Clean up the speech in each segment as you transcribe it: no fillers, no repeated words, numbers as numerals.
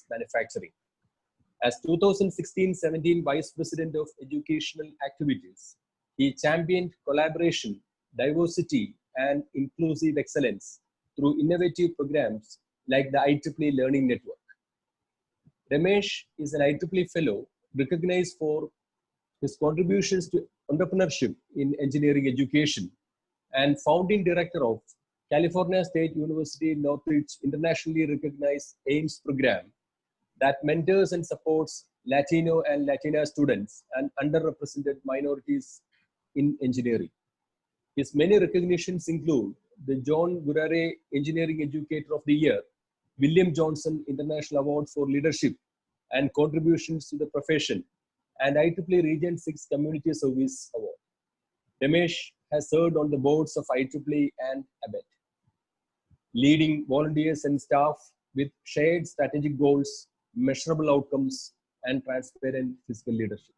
manufacturing. As 2016-17 Vice President of Educational Activities, he championed collaboration, diversity, and inclusive excellence through innovative programs like the IEEE Learning Network. Ramesh is an IEEE Fellow recognized for his contributions to entrepreneurship in engineering education and founding director of California State University Northridge internationally recognized AIMS program that mentors and supports Latino and Latina students and underrepresented minorities in engineering. His many recognitions include the John Gurare Engineering Educator of the Year, William Johnson International Award for Leadership and Contributions to the Profession, and IEEE Region 6 Community Service Award. Ramesh has served on the boards of IEEE and ABET, leading volunteers and staff with shared strategic goals, measurable outcomes, and transparent fiscal leadership.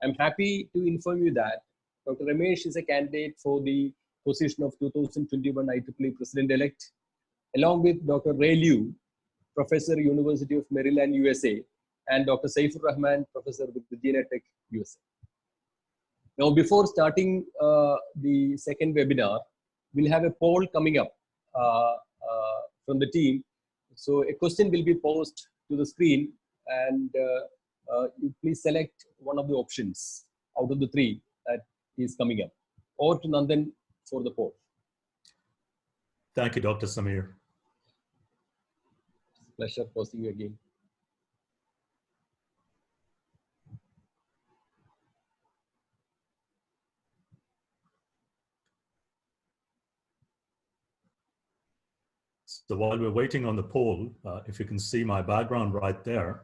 I'm happy to inform you that Dr. Ramesh is a candidate for the position of 2021 IEEE President-elect, along with Dr. Ray Liu, Professor, University of Maryland, USA, and Dr. Saifur Rahman, Professor with Virginia Tech, USA. Now, before starting the second webinar, we'll have a poll coming up from the team. So a question will be posed to the screen, and you please select one of the options out of the three that is coming up. Over to Nandan for the poll. Thank you, Dr. Samir. Pleasure hosting you again. So while we're waiting on the poll, if you can see my background right there,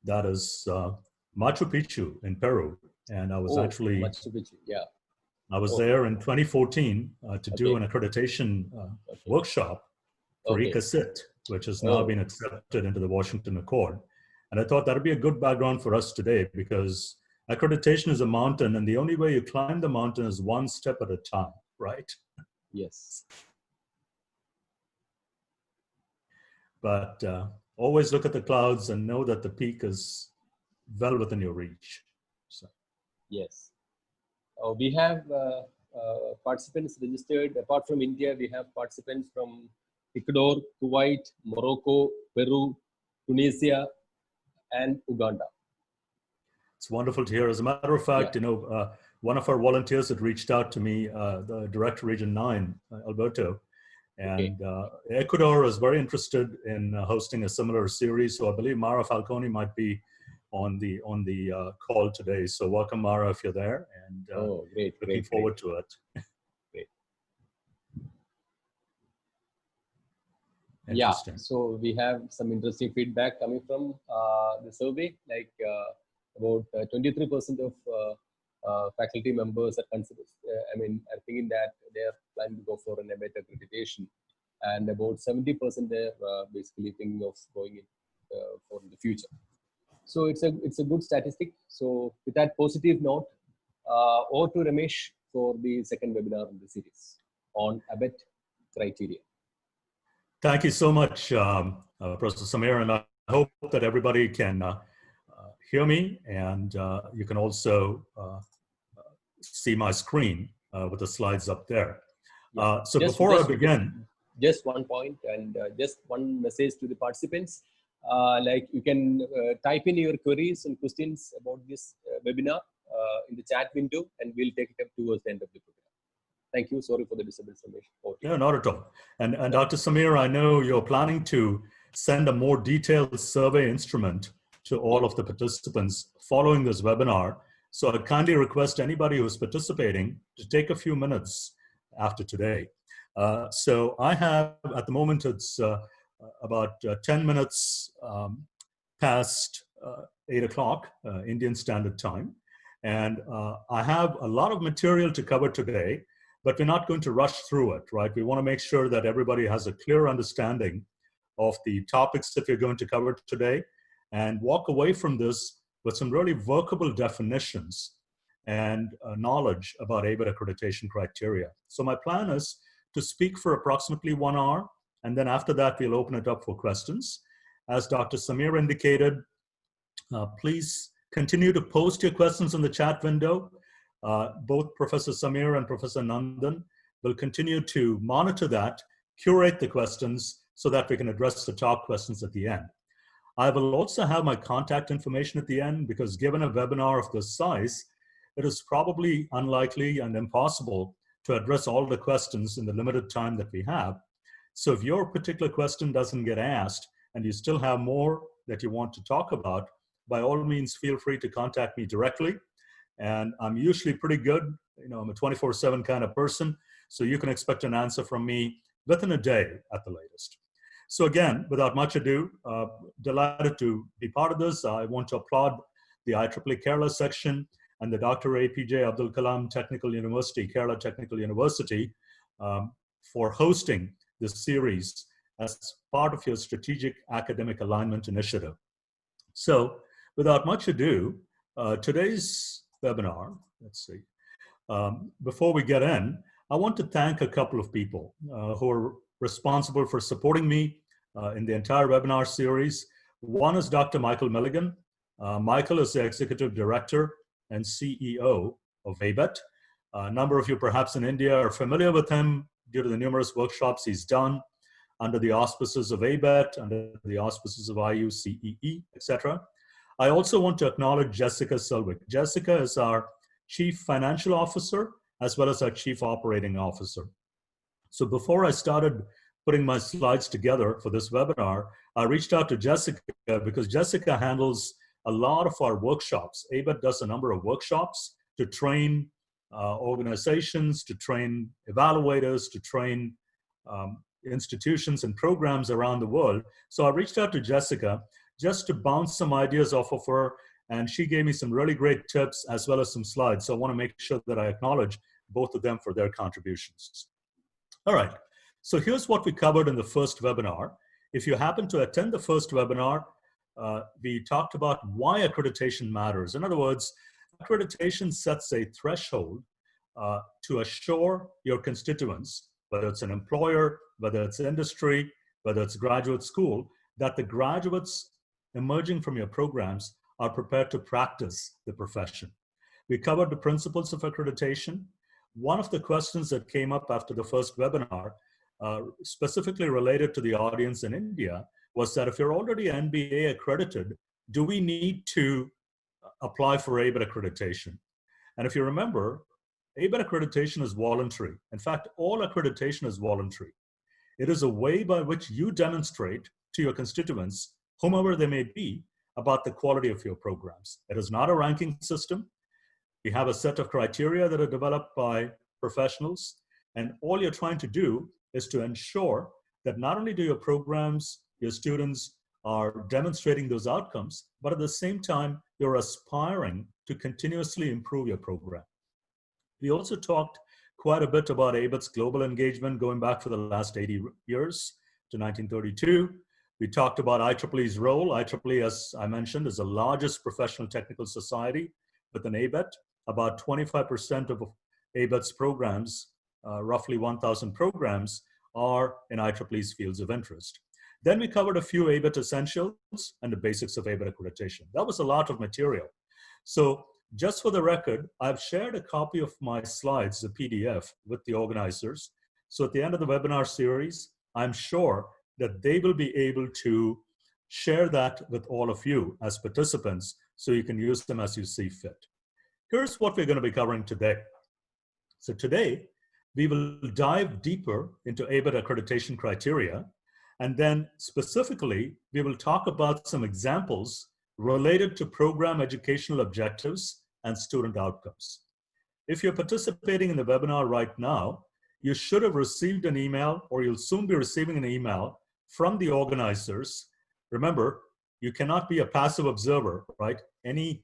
that is Machu Picchu in Peru. And I was actually, Machu Picchu, yeah. I was there in 2014 to do an accreditation workshop for ECACIT, which has now been accepted into the Washington Accord. And I thought that would be a good background for us today, because accreditation is a mountain, and the only way you climb the mountain is one step at a time, right? Yes. But always look at the clouds and know that the peak is well within your reach. So. Yes. We have participants registered. Apart from India, we have participants from Ecuador, Kuwait, Morocco, Peru, Tunisia, and Uganda. It's wonderful to hear. As a matter of fact, you know, one of our volunteers had reached out to me, the Director Region 9, Alberto, and Ecuador is very interested in hosting a similar series. So I believe Mara Falcone might be on the call today. So welcome, Mara, if you're there, and looking forward to it. Great. Yeah, so we have some interesting feedback coming from the survey, like about 23% of faculty members are considered, are thinking that they are planning to go for an ABET accreditation, and about 70% they're basically thinking of going in for the future. So it's a good statistic. So with that positive note, over to Ramesh for the second webinar in the series on ABET criteria. Thank you so much, Professor Samir, and I hope that everybody can hear me, and you can also see my screen with the slides up there. So before I begin, just one point and just one message to the participants. Like you can type in your queries and questions about this webinar in the chat window, and we'll take it up towards the end of the program. Thank you. Sorry for the disturbance, Ramesh. No, not at all. And Dr. Samir, I know you're planning to send a more detailed survey instrument to all of the participants following this webinar. So I kindly request anybody who's participating to take a few minutes after today. So I have, at the moment, it's about 10 minutes past 8 o'clock Indian Standard Time. And I have a lot of material to cover today, but we're not going to rush through it, right? We want to make sure that everybody has a clear understanding of the topics that we're going to cover today and walk away from this with some really workable definitions and knowledge about ABET accreditation criteria. So my plan is to speak for approximately 1 hour, and then after that, we'll open it up for questions. As Dr. Samir indicated, please continue to post your questions in the chat window. Both Professor Samir and Professor Nandan will continue to monitor that, curate the questions so that we can address the top questions at the end. I will also have my contact information at the end because given a webinar of this size, it is probably unlikely and impossible to address all the questions in the limited time that we have. So if your particular question doesn't get asked and you still have more that you want to talk about, by all means, feel free to contact me directly. And I'm usually pretty good. You know, I'm a 24/7 kind of person. So you can expect an answer from me within a day at the latest. So again, without much ado, delighted to be part of this. I want to applaud the IEEE Kerala Section and the Dr. APJ Abdul Kalam Technical University, Kerala Technical University, for hosting this series as part of your strategic academic alignment initiative. So without much ado, today's webinar, let's see, before we get in, I want to thank a couple of people who are responsible for supporting me in the entire webinar series. One is Dr. Michael Milligan. Michael is the Executive Director and CEO of ABET. A number of you perhaps in India are familiar with him due to the numerous workshops he's done under the auspices of ABET, under the auspices of IUCEE, etc. I also want to acknowledge Jessica Selwick. Jessica is our Chief Financial Officer as well as our Chief Operating Officer. So before I started putting my slides together for this webinar, I reached out to Jessica because Jessica handles a lot of our workshops. ABET does a number of workshops to train organizations, to train evaluators, to train institutions and programs around the world. So I reached out to Jessica just to bounce some ideas off of her, and she gave me some really great tips as well as some slides. So I want to make sure that I acknowledge both of them for their contributions. All right, so here's what we covered in the first webinar. If you happen to attend the first webinar, we talked about why accreditation matters. In other words, accreditation sets a threshold to assure your constituents, whether it's an employer, whether it's industry, whether it's graduate school, that the graduates emerging from your programs are prepared to practice the profession. We covered the principles of accreditation. One of the questions that came up after the first webinar, specifically related to the audience in India, was that if you're already NBA accredited, do we need to apply for ABET accreditation? And if you remember, ABET accreditation is voluntary. In fact, all accreditation is voluntary. It is a way by which you demonstrate to your constituents, whomever they may be, about the quality of your programs. It is not a ranking system. We have a set of criteria that are developed by professionals, and all you're trying to do is to ensure that not only do your programs, your students are demonstrating those outcomes, but at the same time, you're aspiring to continuously improve your program. We also talked quite a bit about ABET's global engagement going back for the last 80 years to 1932. We talked about IEEE's role. IEEE, as I mentioned, is the largest professional technical society within ABET. About 25% of ABET's programs, roughly 1,000 programs, are in IEEE's fields of interest. Then we covered a few ABET essentials and the basics of ABET accreditation. That was a lot of material. So just for the record, I've shared a copy of my slides, the PDF, with the organizers. So at the end of the webinar series, I'm sure that they will be able to share that with all of you as participants so you can use them as you see fit. Here's what we're going to be covering today. So today, we will dive deeper into ABET accreditation criteria, and then specifically, we will talk about some examples related to program educational objectives and student outcomes. If you're participating in the webinar right now, you should have received an email, or you'll soon be receiving an email from the organizers. Remember, you cannot be a passive observer, right? Any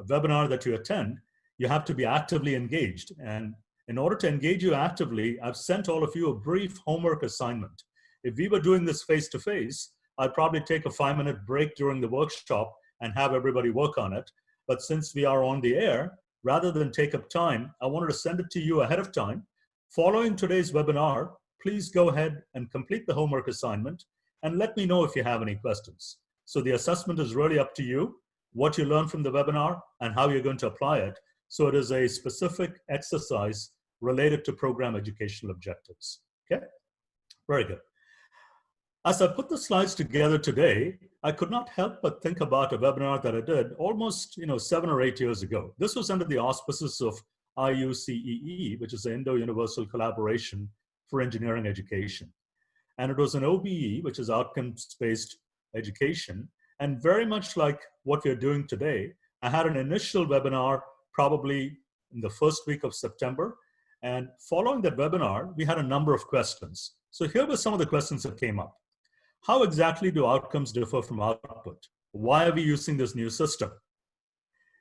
webinar that you attend, you have to be actively engaged. And in order to engage you actively, I've sent all of you a brief homework assignment. If we were doing this face-to-face, I'd probably take a 5-minute break during the workshop and have everybody work on it. But since we are on the air, rather than take up time, I wanted to send it to you ahead of time. Following today's webinar, please go ahead and complete the homework assignment. and let me know if you have any questions. So the assessment is really up to you, what you learn from the webinar and how you're going to apply it. So it is a specific exercise related to program educational objectives. Okay, very good. As I put the slides together today, I could not help but think about a webinar that I did almost 7 or 8 years ago. This was under the auspices of IUCEE, which is the Indo-Universal Collaboration for Engineering Education. And it was an OBE, which is outcomes-based education. And very much like what we're doing today, I had an initial webinar probably in the first week of September. And following that webinar, we had a number of questions. So here were some of the questions that came up. How exactly do outcomes differ from output? Why are we using this new system?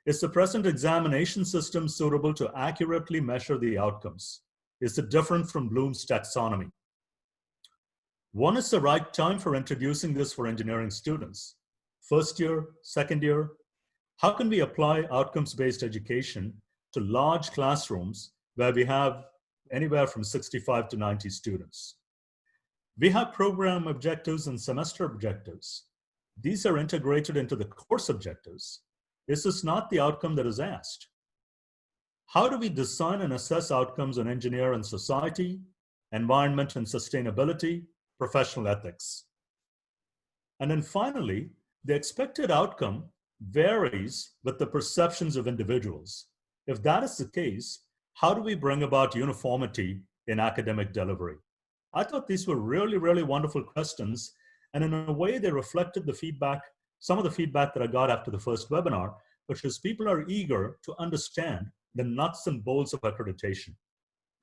Is the present examination system suitable to accurately measure the outcomes? Is it different from Bloom's taxonomy? When is the right time for introducing this for engineering students? First year, second year? How can we apply outcomes-based education to large classrooms where we have anywhere from 65 to 90 students? We have program objectives and semester objectives. These are integrated into the course objectives. Is this not the outcome that is asked? How do we design and assess outcomes in engineer and society, environment and sustainability, professional ethics? And then finally, the expected outcome varies with the perceptions of individuals. If that is the case, how do we bring about uniformity in academic delivery? I thought these were really, really wonderful questions. And in a way, they reflected the feedback, some of the feedback that I got after the first webinar, which is people are eager to understand the nuts and bolts of accreditation.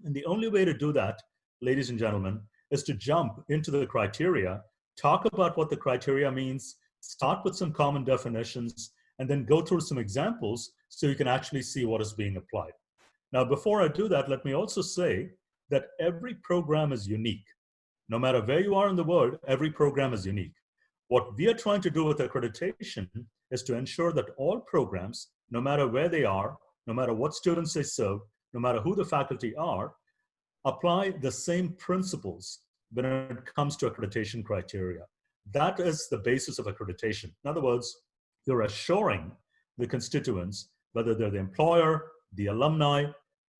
And the only way to do that, ladies and gentlemen, is to jump into the criteria, talk about what the criteria means, start with some common definitions, and then go through some examples so you can actually see what is being applied. Now, before I do that, let me also say that every program is unique. No matter where you are in the world, every program is unique. What we are trying to do with accreditation is to ensure that all programs, no matter where they are, no matter what students they serve, no matter who the faculty are, apply the same principles when it comes to accreditation criteria. That is the basis of accreditation. In other words, you're assuring the constituents, whether they're the employer, the alumni,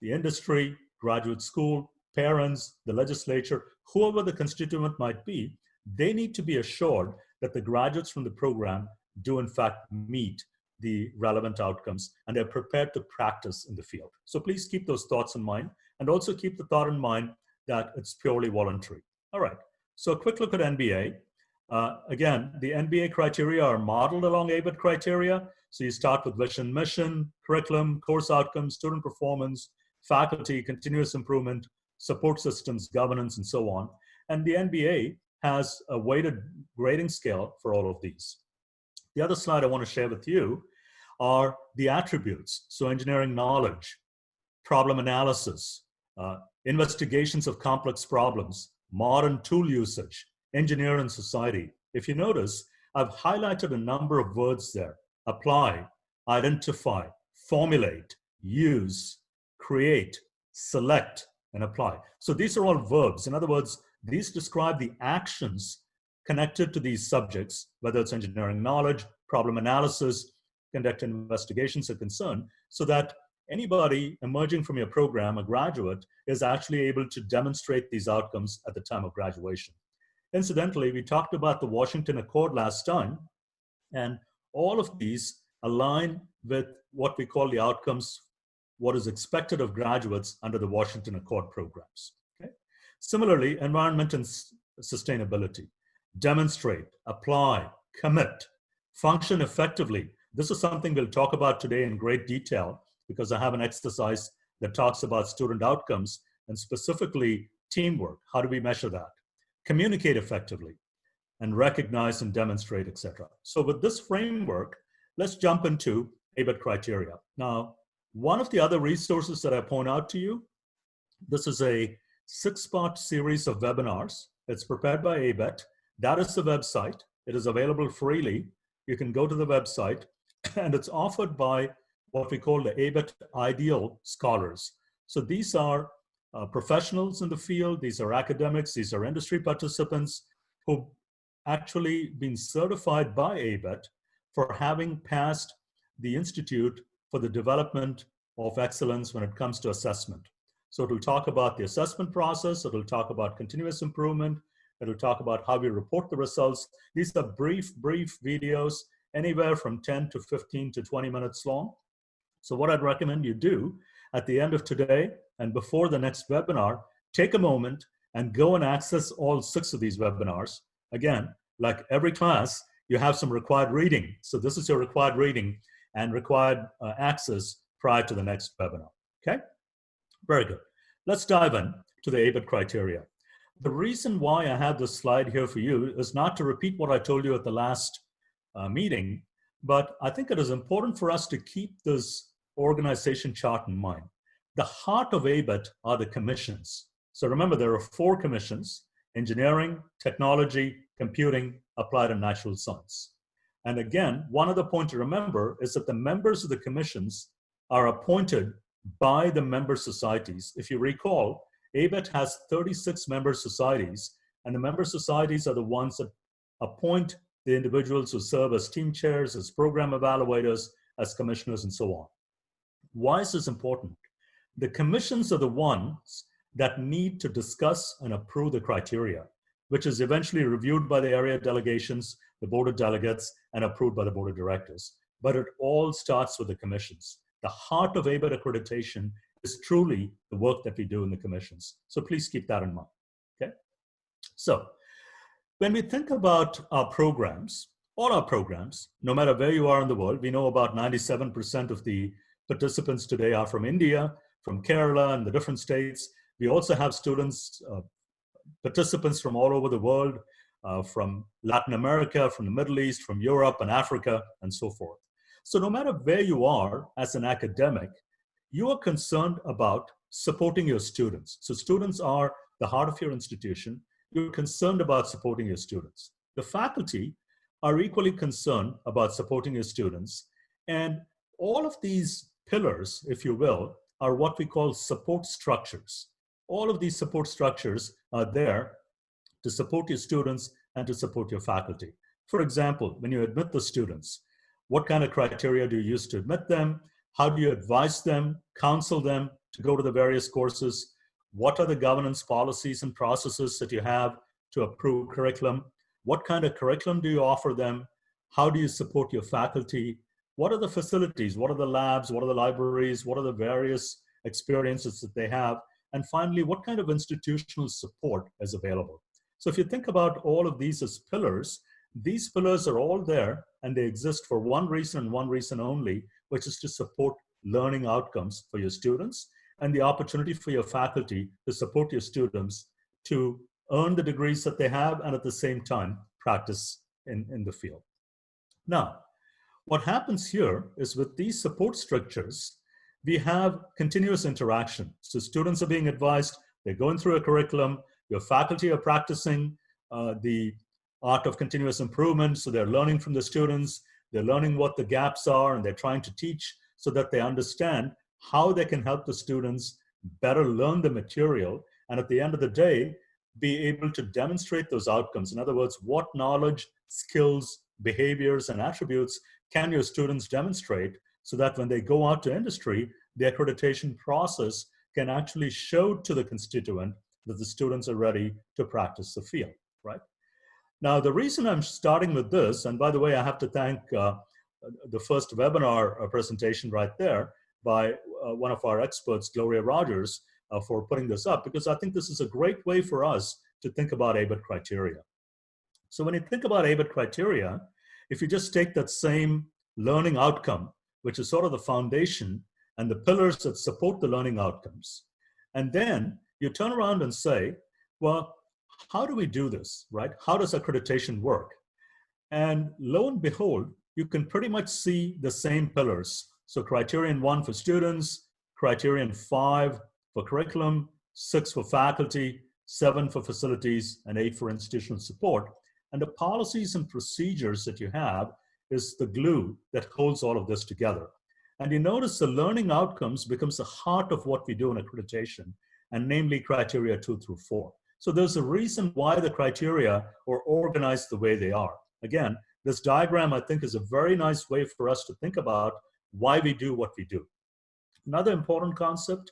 the industry, graduate school, parents, the legislature, whoever the constituent might be, they need to be assured that the graduates from the program do in fact meet the relevant outcomes and they're prepared to practice in the field. So please keep those thoughts in mind and also keep the thought in mind that it's purely voluntary. All right, so a quick look at NBA. Again, the NBA criteria are modeled along ABET criteria. So you start with vision, mission, curriculum, course outcomes, student performance, faculty, continuous improvement, support systems, governance, and so on. And the NBA has a weighted grading scale for all of these. The other slide I want to share with you are the attributes. So engineering knowledge, problem analysis, investigations of complex problems, modern tool usage, engineer and society. If you notice, I've highlighted a number of words there: apply, identify, formulate, use, create, select, and apply. So these are all verbs. In other words, these describe the actions connected to these subjects, whether it's engineering knowledge, problem analysis, conduct investigations are concerned, so that anybody emerging from your program, a graduate, is actually able to demonstrate these outcomes at the time of graduation. Incidentally, we talked about the Washington Accord last time, and all of these align with what we call the outcomes, what is expected of graduates under the Washington Accord programs. Okay? Similarly, environment and sustainability. Demonstrate, apply, commit, function effectively. This is something we'll talk about today in great detail because I have an exercise that talks about student outcomes and specifically teamwork. How do we measure that? Communicate effectively and recognize and demonstrate, etc. So with this framework, let's jump into ABET criteria. Now, one of the other resources that I point out to you, this is a 6-part series of webinars. It's prepared by ABET. That is the website. It is available freely. You can go to the website, and it's offered by what we call the ABET Ideal Scholars. So these are professionals in the field. These are academics. These are industry participants who actually been certified by ABET for having passed the Institute for the Development of Excellence when it comes to assessment. So it'll talk about the assessment process, it'll talk about continuous improvement, it'll talk about how we report the results. These are brief videos, anywhere from 10 to 15 to 20 minutes long. So what I'd recommend you do at the end of today and before the next webinar, take a moment and go and access all 6 of these webinars. Again, like every class, you have some required reading. So this is your required reading and required access prior to the next webinar, okay? Very good. Let's dive in to the ABET criteria. The reason why I have this slide here for you is not to repeat what I told you at the last meeting, but I think it is important for us to keep this organization chart in mind. The heart of ABET are the commissions. So remember, there are 4 commissions: engineering, technology, computing, applied, and natural science. And again, one other point to remember is that the members of the commissions are appointed by the member societies. If you recall, ABET has 36 member societies, and the member societies are the ones that appoint the individuals who serve as team chairs, as program evaluators, as commissioners, and so on. Why is this important? The commissions are the ones that need to discuss and approve the criteria, which is eventually reviewed by the area delegations, the board of delegates, and approved by the board of directors. But it all starts with the commissions. The heart of ABET accreditation is truly the work that we do in the commissions. So please keep that in mind, okay? So when we think about our programs, all our programs, no matter where you are in the world, we know about 97% of the participants today are from India, from Kerala and the different states. We also have students, participants from all over the world, from Latin America, from the Middle East, from Europe and Africa, and so forth. So no matter where you are as an academic, you are concerned about supporting your students. So students are the heart of your institution. You're concerned about supporting your students. The faculty are equally concerned about supporting your students. And all of these pillars, if you will, are what we call support structures. All of these support structures are there to support your students and to support your faculty. For example, when you admit the students, what kind of criteria do you use to admit them? How do you advise them, counsel them to go to the various courses? What are the governance policies and processes that you have to approve curriculum? What kind of curriculum do you offer them? How do you support your faculty? What are the facilities? What are the labs? What are the libraries? What are the various experiences that they have? And finally, what kind of institutional support is available? So if you think about all of these as pillars, these pillars are all there and they exist for one reason and one reason only, which is to support learning outcomes for your students and the opportunity for your faculty to support your students to earn the degrees that they have and at the same time practice in the field. Now, what happens here is with these support structures, we have continuous interaction. So students are being advised, they're going through a curriculum, your faculty are practicing the art of continuous improvement. So they're learning from the students, they're learning what the gaps are, and they're trying to teach so that they understand how they can help the students better learn the material. And at the end of the day, be able to demonstrate those outcomes. In other words, what knowledge, skills, behaviors, and attributes can your students demonstrate so that when they go out to industry, the accreditation process can actually show to the constituent that the students are ready to practice the field, right? Now, the reason I'm starting with this, and by the way, I have to thank the first webinar presentation right there by one of our experts, Gloria Rogers, for putting this up, because I think this is a great way for us to think about ABET criteria. So when you think about ABET criteria, if you just take that same learning outcome, which is sort of the foundation and the pillars that support the learning outcomes, and then you turn around and say, well, how do we do this, right? How does accreditation work? And lo and behold, you can pretty much see the same pillars. So criterion 1 for students, criterion 5 for curriculum, 6 for faculty, 7 for facilities, and 8 for institutional support. And the policies and procedures that you have is the glue that holds all of this together. And you notice the learning outcomes becomes the heart of what we do in accreditation, and namely criteria 2 through 4. So there's a reason why the criteria are organized the way they are. Again, this diagram, I think, is a very nice way for us to think about why we do what we do. Another important concept,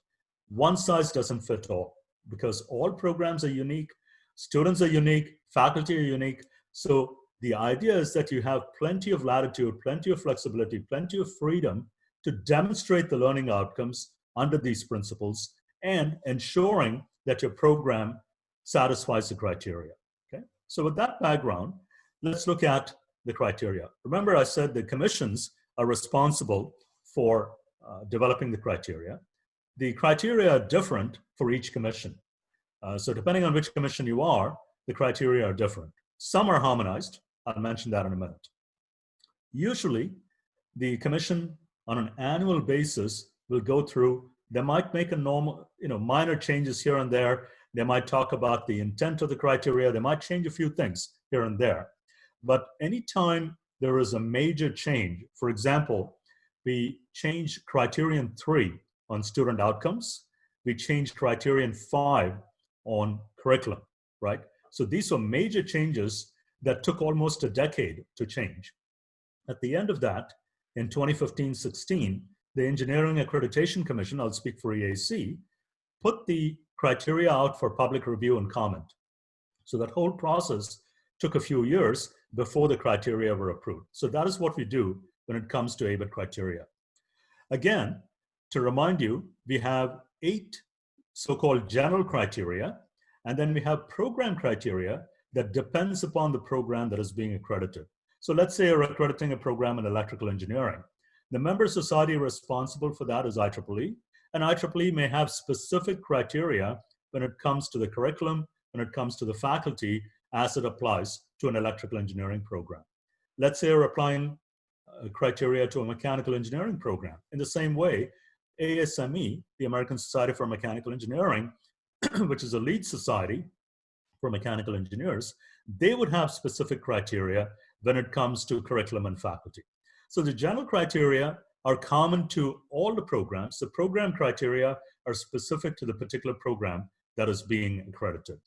one size doesn't fit all, because all programs are unique, students are unique, faculty are unique. So the idea is that you have plenty of latitude, plenty of flexibility, plenty of freedom to demonstrate the learning outcomes under these principles and ensuring that your program satisfies the criteria. Okay? So with that background, let's look at the criteria. Remember, I said the commissions are responsible for developing the criteria. The criteria are different for each commission. So depending on which commission you are, the criteria are different. Some are harmonized. I'll mention that in a minute. Usually, the commission on an annual basis will go through, they might make a normal, minor changes here and there. They might talk about the intent of the criteria. They might change a few things here and there. But anytime there is a major change, for example, we changed criterion 3 on student outcomes. We changed criterion 5 on curriculum, right? So these were major changes that took almost a decade to change. At the end of that, in 2015-16, the Engineering Accreditation Commission, I'll speak for EAC, put the criteria out for public review and comment. So that whole process took a few years before the criteria were approved. So that is what we do when it comes to ABET criteria. Again, to remind you, we have 8 so-called general criteria, and then we have program criteria that depends upon the program that is being accredited. So let's say you're accrediting a program in electrical engineering. The member society responsible for that is IEEE, and IEEE may have specific criteria when it comes to the curriculum, when it comes to the faculty, as it applies to an electrical engineering program. Let's say you're applying criteria to a mechanical engineering program. In the same way, ASME, the American Society for Mechanical Engineering, which is a lead society for mechanical engineers, they would have specific criteria when it comes to curriculum and faculty. So the general criteria are common to all the programs. The program criteria are specific to the particular program that is being accredited.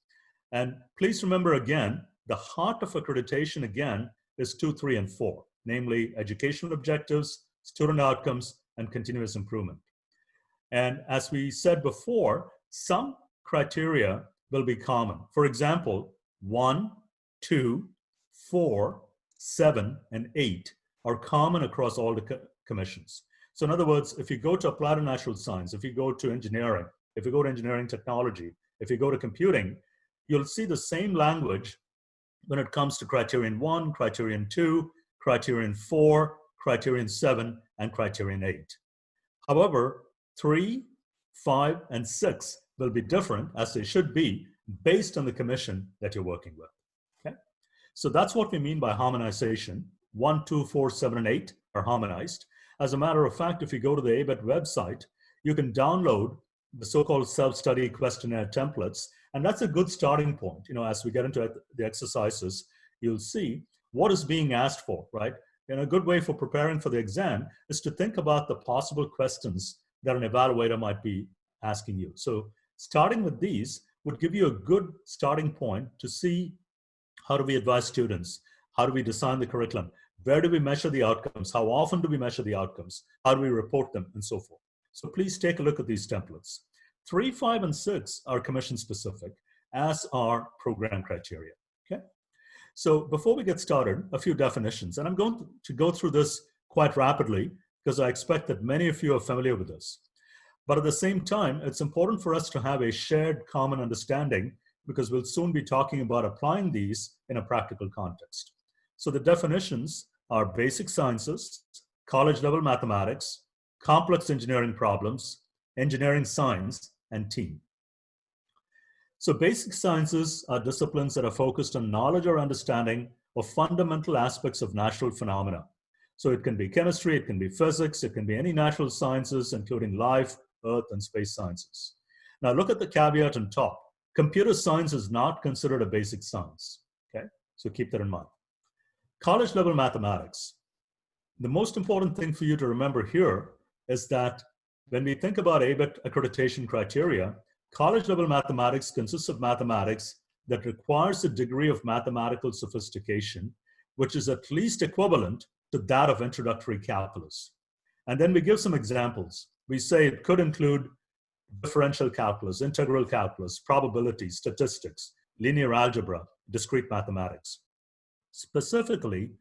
And please remember again, the heart of accreditation again is 2, 3, and 4, namely educational objectives, student outcomes, and continuous improvement. And as we said before, some criteria will be common. For example, 1, 2, 4, 7, and 8 are common across all the commissions. So in other words, if you go to applied and natural science, if you go to engineering, if you go to engineering technology, if you go to computing, you'll see the same language when it comes to criterion 1, criterion 2, criterion 4, criterion 7, and criterion 8. However, 3, 5, and 6 will be different, as they should be, based on the commission that you're working with. Okay? So that's what we mean by harmonization. 1, 2, 4, 7, and 8 are harmonized. As a matter of fact, if you go to the ABET website, you can download the so-called self-study questionnaire templates, and that's a good starting point. As we get into the exercises, you'll see what is being asked for, right? And a good way for preparing for the exam is to think about the possible questions that an evaluator might be asking you. So starting with these would give you a good starting point to see how do we advise students, how do we design the curriculum, where do we measure the outcomes, how often do we measure the outcomes, how do we report them, and so forth. So please take a look at these templates. 3, 5, and 6 are commission specific, as are program criteria, okay? So before we get started, a few definitions, and I'm going to go through this quite rapidly because I expect that many of you are familiar with this. But at the same time, it's important for us to have a shared common understanding because we'll soon be talking about applying these in a practical context. So the definitions are basic sciences, college level mathematics, complex engineering problems, engineering science, and team. So basic sciences are disciplines that are focused on knowledge or understanding of fundamental aspects of natural phenomena. So it can be chemistry, it can be physics, it can be any natural sciences, including life, earth, and space sciences. Now look at the caveat on top. Computer science is not considered a basic science, okay? So keep that in mind. College level mathematics. The most important thing for you to remember here is that when we think about ABET accreditation criteria, college level mathematics consists of mathematics that requires a degree of mathematical sophistication, which is at least equivalent to that of introductory calculus. And then we give some examples. We say it could include differential calculus, integral calculus, probability, statistics, linear algebra, discrete mathematics. Specifically,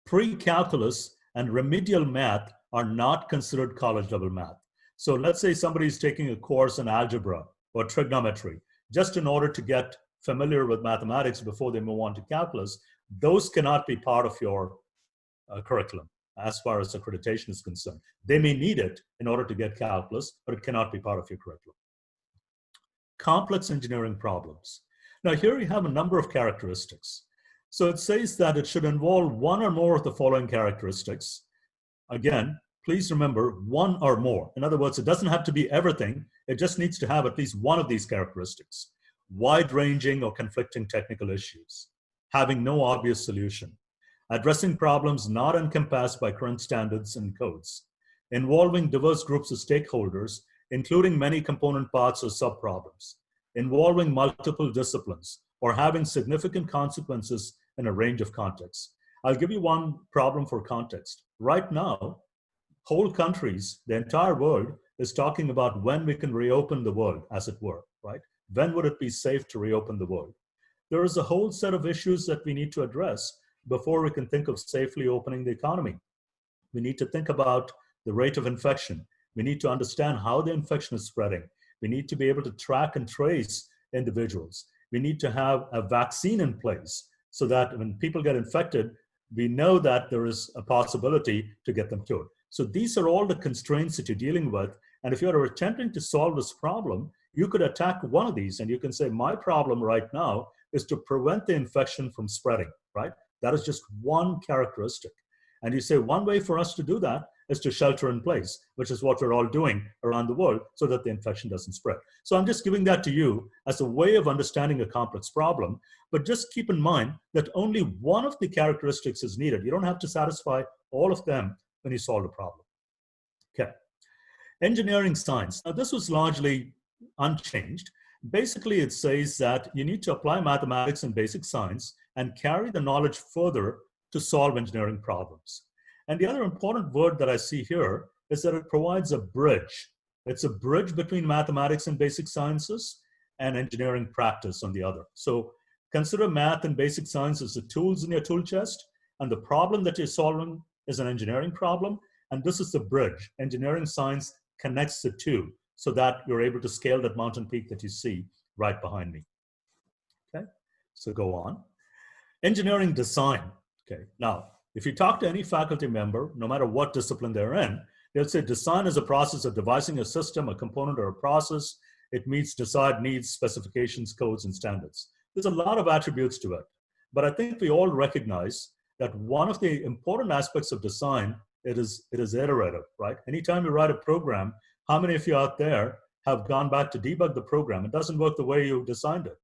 pre-calculus and remedial math are not considered college level math. So let's say somebody's taking a course in algebra or trigonometry, just in order to get familiar with mathematics before they move on to calculus. Those cannot be part of your curriculum as far as accreditation is concerned. They may need it in order to get calculus, but it cannot be part of your curriculum. Complex engineering problems. Now here you have a number of characteristics. So it says that it should involve one or more of the following characteristics. Again, please remember one or more. In other words, it doesn't have to be everything. It just needs to have at least one of these characteristics. Wide-ranging or conflicting technical issues, having no obvious solution, addressing problems not encompassed by current standards and codes, involving diverse groups of stakeholders, including many component parts or subproblems, involving multiple disciplines, or having significant consequences in a range of contexts. I'll give you one problem for context. Right now, whole countries, the entire world, is talking about when we can reopen the world, as it were, right? When would it be safe to reopen the world? There is a whole set of issues that we need to address before we can think of safely opening the economy. We need to think about the rate of infection. We need to understand how the infection is spreading. We need to be able to track and trace individuals. We need to have a vaccine in place so that when people get infected, we know that there is a possibility to get them cured. So these are all the constraints that you're dealing with. And if you're attempting to solve this problem, you could attack one of these and you can say, my problem right now is to prevent the infection from spreading, right? That is just one characteristic. And you say one way for us to do that is to shelter in place, which is what we're all doing around the world so that the infection doesn't spread. So I'm just giving that to you as a way of understanding a complex problem, but just keep in mind that only one of the characteristics is needed. You don't have to satisfy all of them when you solve the problem. Okay. Engineering science. Now this was largely unchanged. Basically, it says that you need to apply mathematics and basic science and carry the knowledge further to solve engineering problems. And the other important word that I see here is that it provides a bridge. It's a bridge between mathematics and basic sciences and engineering practice on the other. So consider math and basic science as the tools in your tool chest, and the problem that you're solving is an engineering problem, and this is the bridge. Engineering science connects the two so that you're able to scale that mountain peak that you see right behind me. Okay, so go on. Engineering design. Okay, now, if you talk to any faculty member, no matter what discipline they're in, they'll say design is a process of devising a system, a component, or a process. It meets desired needs, specifications, codes, and standards. There's a lot of attributes to it, but I think we all recognize that one of the important aspects of design, it is iterative, right? Anytime you write a program, how many of you out there have gone back to debug the program? It doesn't work the way you designed it.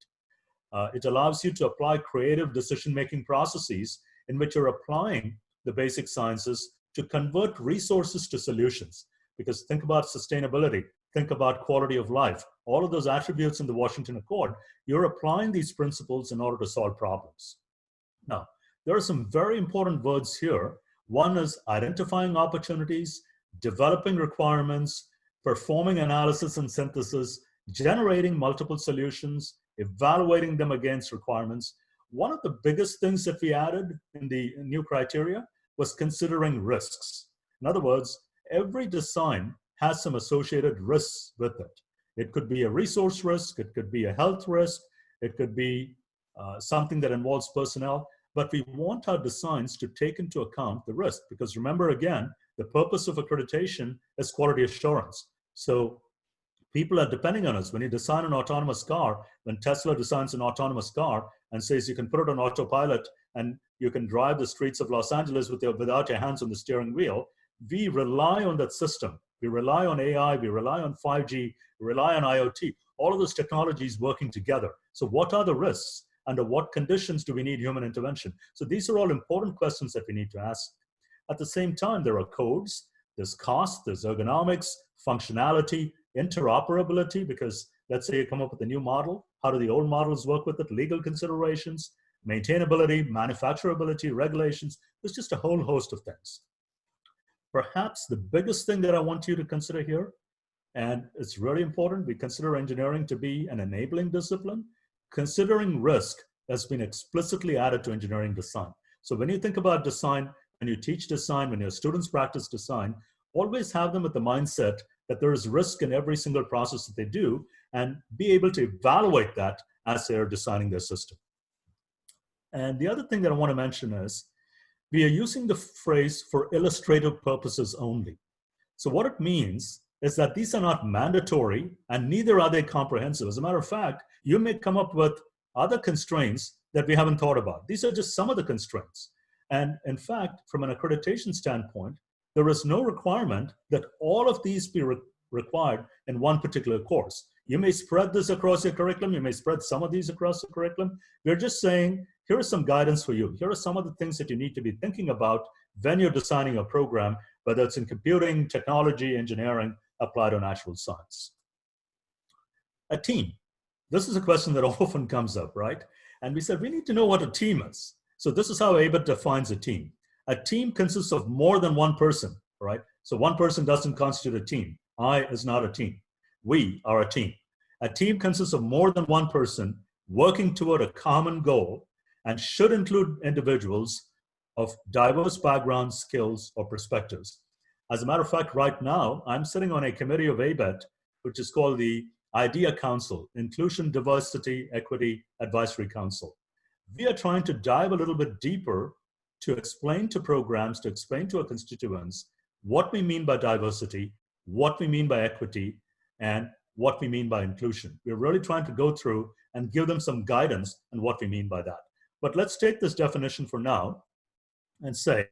It allows you to apply creative decision-making processes in which you're applying the basic sciences to convert resources to solutions. Because think about sustainability, think about quality of life, all of those attributes in the Washington Accord, you're applying these principles in order to solve problems. Now, there are some very important words here. One is identifying opportunities, developing requirements, performing analysis and synthesis, generating multiple solutions, evaluating them against requirements. One of the biggest things that we added in the new criteria was considering risks. In other words, every design has some associated risks with it. It could be a resource risk, it could be a health risk, it could be something that involves personnel, but we want our designs to take into account the risk, because remember again, the purpose of accreditation is quality assurance. So people are depending on us. When you design an autonomous car, when Tesla designs an autonomous car and says you can put it on autopilot and you can drive the streets of Los Angeles without your hands on the steering wheel, we rely on that system. We rely on AI, we rely on 5G, we rely on IoT, all of those technologies working together. So what are the risks? Under what conditions do we need human intervention? So these are all important questions that we need to ask. At the same time, there are codes, there's cost, there's ergonomics, functionality, interoperability, because Let's say you come up with a new model. How do the old models work with it? Legal considerations, maintainability, manufacturability, regulations. There's just a whole host of things. Perhaps the biggest thing that I want you to consider here, and it's really important, we consider engineering to be an enabling discipline. Considering risk has been explicitly added to engineering design. So when you think about design, when you teach design, when your students practice design, always have them with the mindset that there is risk in every single process that they do, and be able to evaluate that as they're designing their system. And the other thing that I want to mention is, we are using the phrase for illustrative purposes only. So what it means is that these are not mandatory and neither are they comprehensive. As a matter of fact, you may come up with other constraints that we haven't thought about. These are just some of the constraints. And in fact, from an accreditation standpoint, there is no requirement that all of these be required in one particular course. You may spread this across your curriculum. You may spread some of these across the curriculum. We're just saying, here is some guidance for you. Here are some of the things that you need to be thinking about when you're designing a program, whether it's in computing, technology, engineering, applied or natural science. A team. This is a question that often comes up, right? And we said, we need to know what a team is. So this is how ABET defines a team. A team consists of more than one person, right? So one person doesn't constitute a team. I is not a team. We are a team. A team consists of more than one person working toward a common goal and should include individuals of diverse backgrounds, skills, or perspectives. As a matter of fact, right now, I'm sitting on a committee of ABET, which is called the IDEA Council, Inclusion, Diversity, Equity Advisory Council. We are trying to dive a little bit deeper to explain to programs, to explain to our constituents what we mean by diversity, what we mean by equity, and what we mean by inclusion. We're really trying to go through and give them some guidance on what we mean by that. But let's take this definition for now and say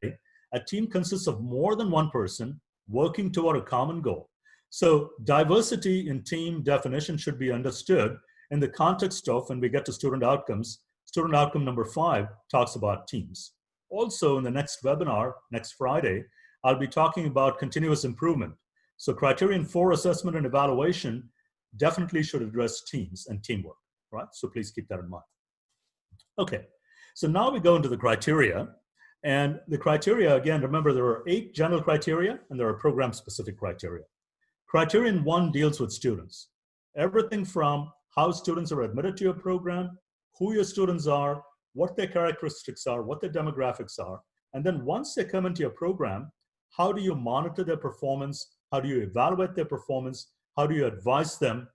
a team consists of more than one person working toward a common goal. So diversity in team definition should be understood in the context of, when we get to student outcomes, student outcome number 5 talks about teams. Also in the next webinar, next Friday, I'll be talking about continuous improvement. So criterion 4 assessment and evaluation definitely should address teams and teamwork, right? So please keep that in mind. Okay, so now we go into the criteria. And the criteria, again, remember there are 8 general criteria and there are program-specific criteria. Criterion 1 deals with students. Everything from how students are admitted to your program, who your students are, what their characteristics are, what their demographics are. And then once they come into your program, how do you monitor their performance? How do you evaluate their performance? How do you advise them?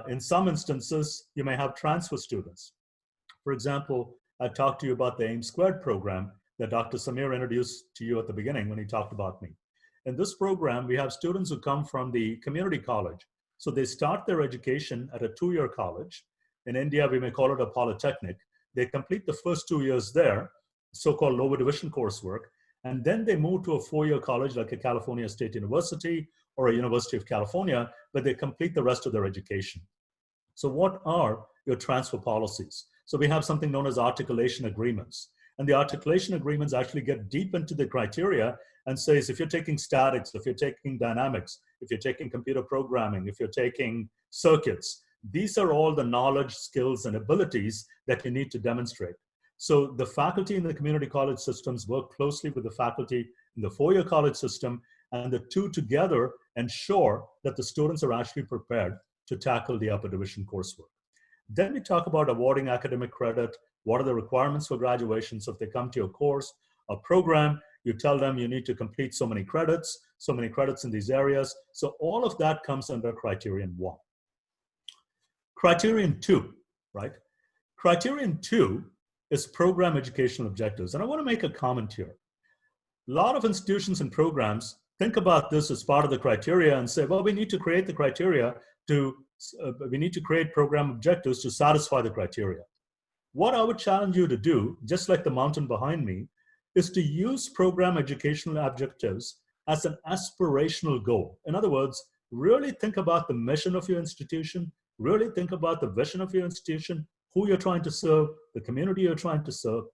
In some instances, you may have transfer students. For example, I talked to you about the AIMS2 program that Dr. Samir introduced to you at the beginning when he talked about me. In this program, we have students who come from the community college. So they start their education at a 2-year college. In India, we may call it a polytechnic. They complete the first 2 years there, so-called lower division coursework, and then they move to a 4-year college like a California State University or a University of California, where they complete the rest of their education. So what are your transfer policies? So we have something known as articulation agreements. And the articulation agreements actually get deep into the criteria and says, if you're taking statics, if you're taking dynamics, if you're taking computer programming, if you're taking circuits, these are all the knowledge, skills, and abilities that you need to demonstrate. So the faculty in the community college systems work closely with the faculty in the 4-year college system, and the two together ensure that the students are actually prepared to tackle the upper division coursework. Then we talk about awarding academic credit. What are the requirements for graduation? So if they come to your course, a program, you tell them you need to complete so many credits in these areas. So all of that comes under criterion 1. Criterion 2, right? Criterion 2 is program educational objectives. And I want to make a comment here. A lot of institutions and programs think about this as part of the criteria and say, well, we need to create the criteria we need to create program objectives to satisfy the criteria. What I would challenge you to do, just like the mountain behind me, is to use program educational objectives as an aspirational goal. In other words, really think about the mission of your institution, really think about the vision of your institution, who you're trying to serve, the community you're trying to serve,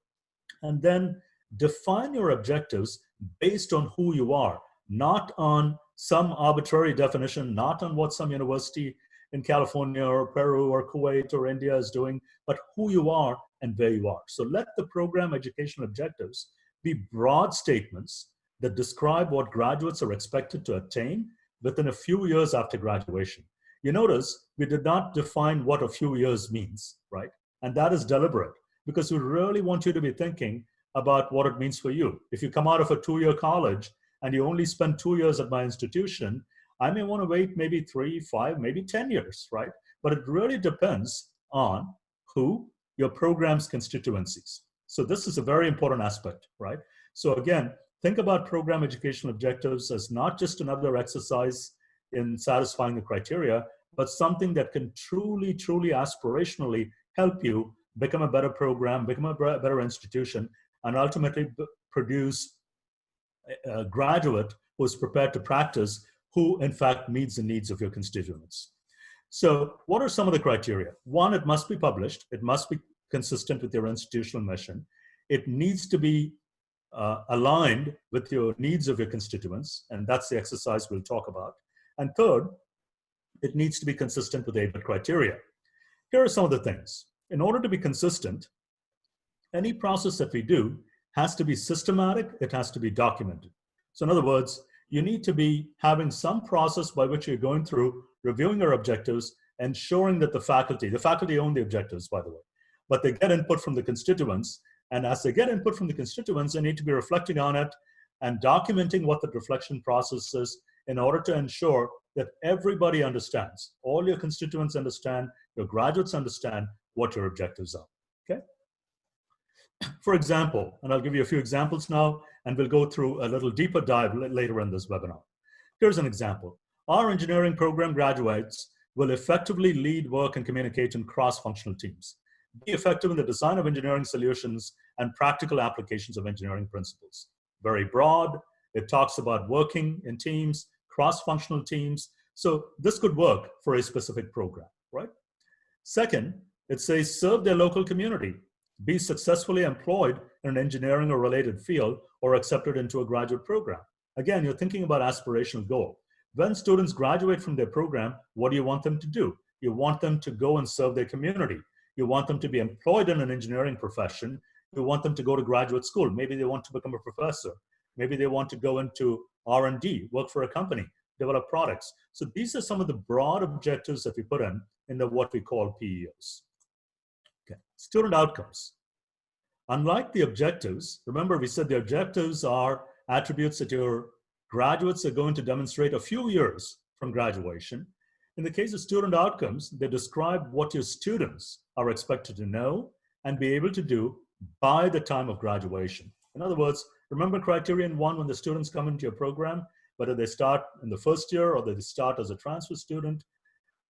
and then define your objectives based on who you are, not on some arbitrary definition, not on what some university in California or Peru or Kuwait or India is doing, but who you are and where you are. So let the program educational objectives be broad statements that describe what graduates are expected to attain within a few years after graduation. You notice we did not define what a few years means, right? And that is deliberate because we really want you to be thinking about what it means for you. If you come out of a 2-year college and you only spend 2 years at my institution, I may want to wait maybe 3, 5, maybe 10 years, right? But it really depends on who your program's constituencies. So this is a very important aspect, right? So again, think about program educational objectives as not just another exercise in satisfying the criteria, but something that can truly, truly aspirationally help you become a better program, become a better institution, and ultimately produce a graduate who is prepared to practice, who in fact meets the needs of your constituents. So what are some of the criteria? One, it must be published. It must be consistent with your institutional mission. It needs to be aligned with your needs of your constituents, and that's the exercise we'll talk about. And third, it needs to be consistent with ABET criteria. Here are some of the things. In order to be consistent, any process that we do has to be systematic, it has to be documented. So in other words, you need to be having some process by which you're going through, reviewing your objectives, ensuring that the faculty own the objectives, by the way, but they get input from the constituents. And as they get input from the constituents, they need to be reflecting on it and documenting what the reflection process is in order to ensure that everybody understands, all your constituents understand, your graduates understand what your objectives are, okay? For example, and I'll give you a few examples now, and we'll go through a little deeper dive later in this webinar. Here's an example. Our engineering program graduates will effectively lead, work, and communicate in cross-functional teams, be effective in the design of engineering solutions and practical applications of engineering principles. Very broad. It talks about working in teams, cross-functional teams. So this could work for a specific program, right? Second, it says serve their local community, be successfully employed in an engineering or related field or accepted into a graduate program. Again, you're thinking about aspirational goal. When students graduate from their program, what do you want them to do? You want them to go and serve their community. You want them to be employed in an engineering profession. You want them to go to graduate school. Maybe they want to become a professor. Maybe they want to go into R&D, work for a company, develop products. So these are some of the broad objectives that we put in the what we call PEOs. Okay. Student outcomes. Unlike the objectives, remember we said the objectives are attributes that your graduates are going to demonstrate a few years from graduation. In the case of student outcomes, they describe what your students are expected to know and be able to do by the time of graduation. In other words, remember criterion 1 when the students come into your program, whether they start in the first year or they start as a transfer student,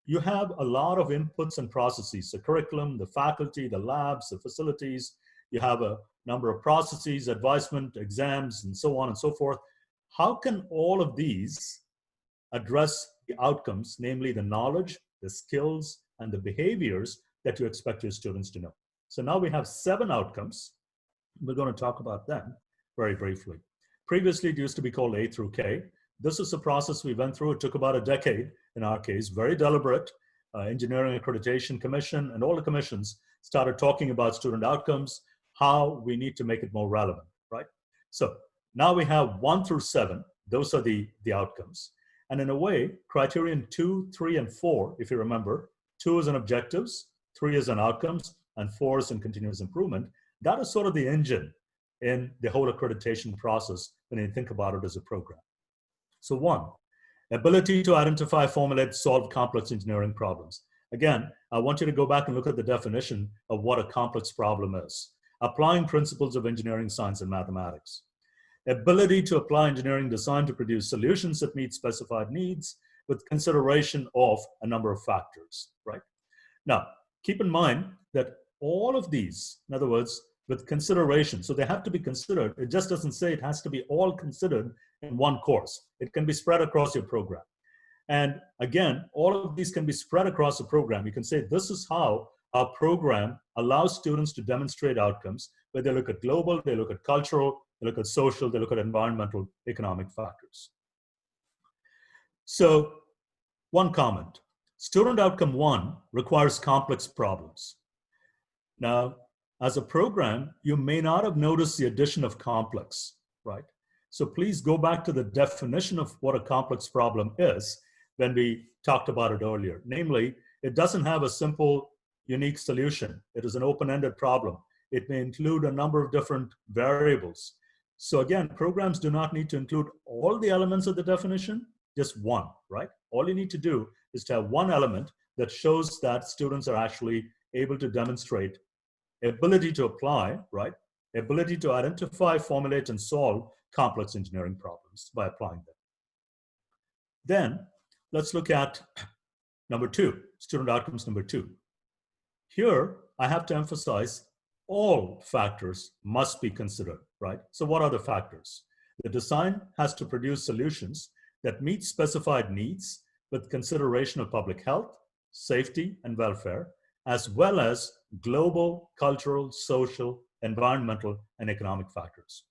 you have a lot of inputs and processes, the curriculum, the faculty, the labs, the facilities. You have a number of processes, advisement, exams, and so on and so forth. How can all of these address the outcomes, namely the knowledge, the skills, and the behaviors that you expect your students to know? So now we have 7 outcomes. We're going to talk about them very briefly. Previously, it used to be called A through K. This is a process we went through. It took about a decade in our case, very deliberate. Engineering Accreditation Commission and all the commissions started talking about student outcomes, how we need to make it more relevant, right? So now we have 1 through 7. Those are the outcomes. And in a way, criterion 2, 3, and 4, if you remember, 2 is in objectives, 3 is in outcomes, and 4 is in continuous improvement. That is sort of the engine in the whole accreditation process when you think about it as a program. So 1, ability to identify, formulate, solve complex engineering problems. Again, I want you to go back and look at the definition of what a complex problem is. Applying principles of engineering, science, and mathematics. Ability to apply engineering design to produce solutions that meet specified needs with consideration of a number of factors, right? Now, keep in mind that all of these, in other words, with consideration, so they have to be considered. It just doesn't say it has to be all considered in one course. It can be spread across your program. And again, all of these can be spread across the program. You can say this is how our program allows students to demonstrate outcomes, where they look at global, they look at cultural, they look at social, they look at environmental, economic factors. So one comment. Student outcome 1 requires complex problems. Now, as a program, you may not have noticed the addition of complex, right? So please go back to the definition of what a complex problem is when we talked about it earlier. Namely, it doesn't have a simple, unique solution. It is an open-ended problem. It may include a number of different variables. So again, programs do not need to include all the elements of the definition, just one, right? All you need to do is to have one element that shows that students are actually able to demonstrate ability to apply, right? Ability to identify, formulate, and solve complex engineering problems by applying them. Then let's look at number 2, student outcomes number 2. Here, I have to emphasize all factors must be considered, right? So what are the factors? The design has to produce solutions that meet specified needs with consideration of public health, safety, and welfare, as well as global, cultural, social, environmental, and economic factors.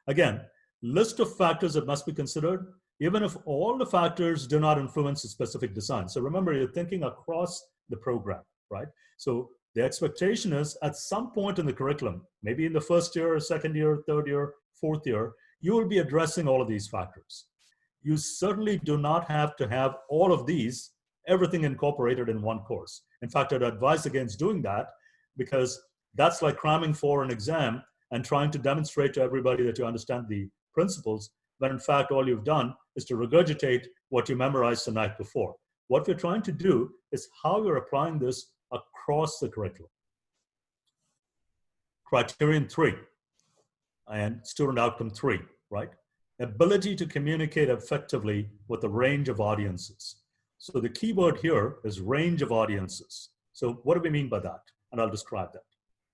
Again, list of factors that must be considered, even if all the factors do not influence a specific design. So remember, you're thinking across the program, right? So the expectation is at some point in the curriculum, maybe in the first year, second year, third year, fourth year, you will be addressing all of these factors. You certainly do not have to have all of these, everything incorporated in one course. In fact, I'd advise against doing that because that's like cramming for an exam and trying to demonstrate to everybody that you understand the principles, when in fact all you've done is to regurgitate what you memorized the night before. What we're trying to do is how you're applying this across the curriculum. Criterion 3 and student outcome 3, right? Ability to communicate effectively with a range of audiences. So the key word here is range of audiences. So what do we mean by that? And I'll describe that.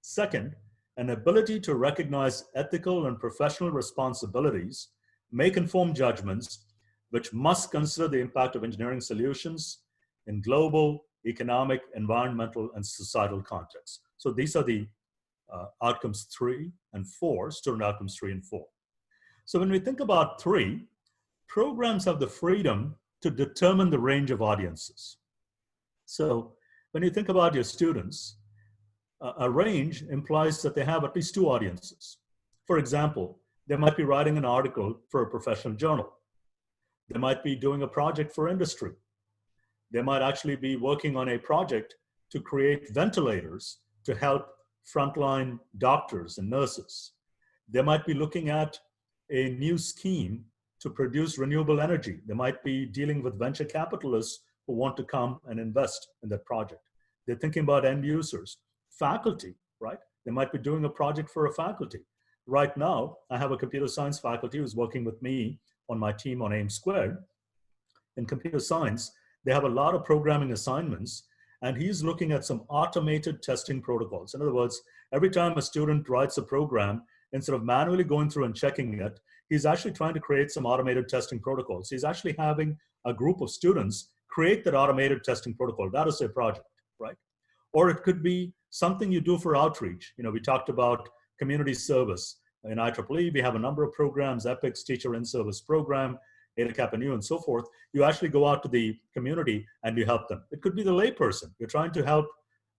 Second, an ability to recognize ethical and professional responsibilities, make informed judgments, which must consider the impact of engineering solutions in global, economic, environmental, and societal contexts. So these are the outcomes 3 and 4, student outcomes 3 and 4. So when we think about 3, programs have the freedom to determine the range of audiences. So when you think about your students, a range implies that they have at least 2 audiences. For example, they might be writing an article for a professional journal. They might be doing a project for industry. They might actually be working on a project to create ventilators to help frontline doctors and nurses. They might be looking at a new scheme to produce renewable energy. They might be dealing with venture capitalists who want to come and invest in that project. They're thinking about end users, faculty, right? They might be doing a project for a faculty. Right now, I have a computer science faculty who's working with me on my team on AIMS2. In computer science, they have a lot of programming assignments, and he's looking at some automated testing protocols. In other words, every time a student writes a program, instead of manually going through and checking it, he's actually trying to create some automated testing protocols. He's actually having a group of students create that automated testing protocol. That is their project, right? Or it could be something you do for outreach. You know, we talked about community service. In IEEE, we have a number of programs, EPICS, Teacher in Service Program, Eta Kappa Nu, and so forth. You actually go out to the community and you help them. It could be the layperson. You're trying to help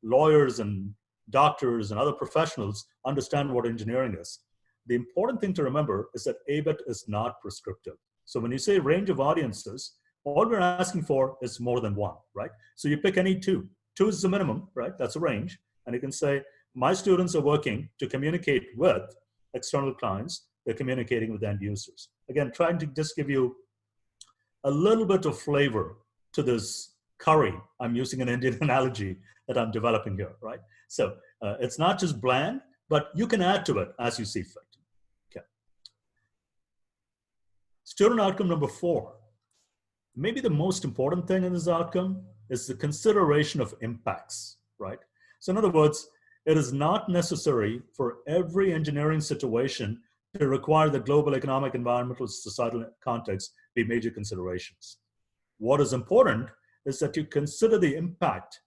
lawyers and doctors and other professionals understand what engineering is. The important thing to remember is that ABET is not prescriptive. So when you say range of audiences, all we're asking for is more than 1, right? So you pick any 2. 2 is the minimum, right? That's a range. And you can say, my students are working to communicate with external clients. They're communicating with end users. Again, trying to just give you a little bit of flavor to this curry. I'm using an Indian analogy that I'm developing here, right? So it's not just bland, but you can add to it as you see fit. Okay. Student outcome number 4. Maybe the most important thing in this outcome is the consideration of impacts, right? So in other words, it is not necessary for every engineering situation to require the global economic, environmental, societal context be major considerations. What is important is that you consider the impact,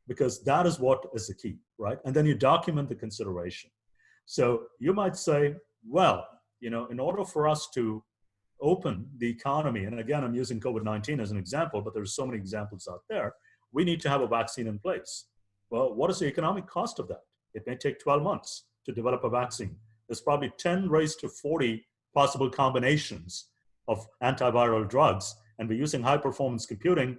because that is what is the key, right? And then you document the consideration. So you might say, well, you know, in order for us to open the economy, and again, I'm using COVID-19 as an example, but there's so many examples out there, we need to have a vaccine in place. Well, what is the economic cost of that? It may take 12 months to develop a vaccine. There's probably 10 raised to 40 possible combinations of antiviral drugs, and we're using high performance computing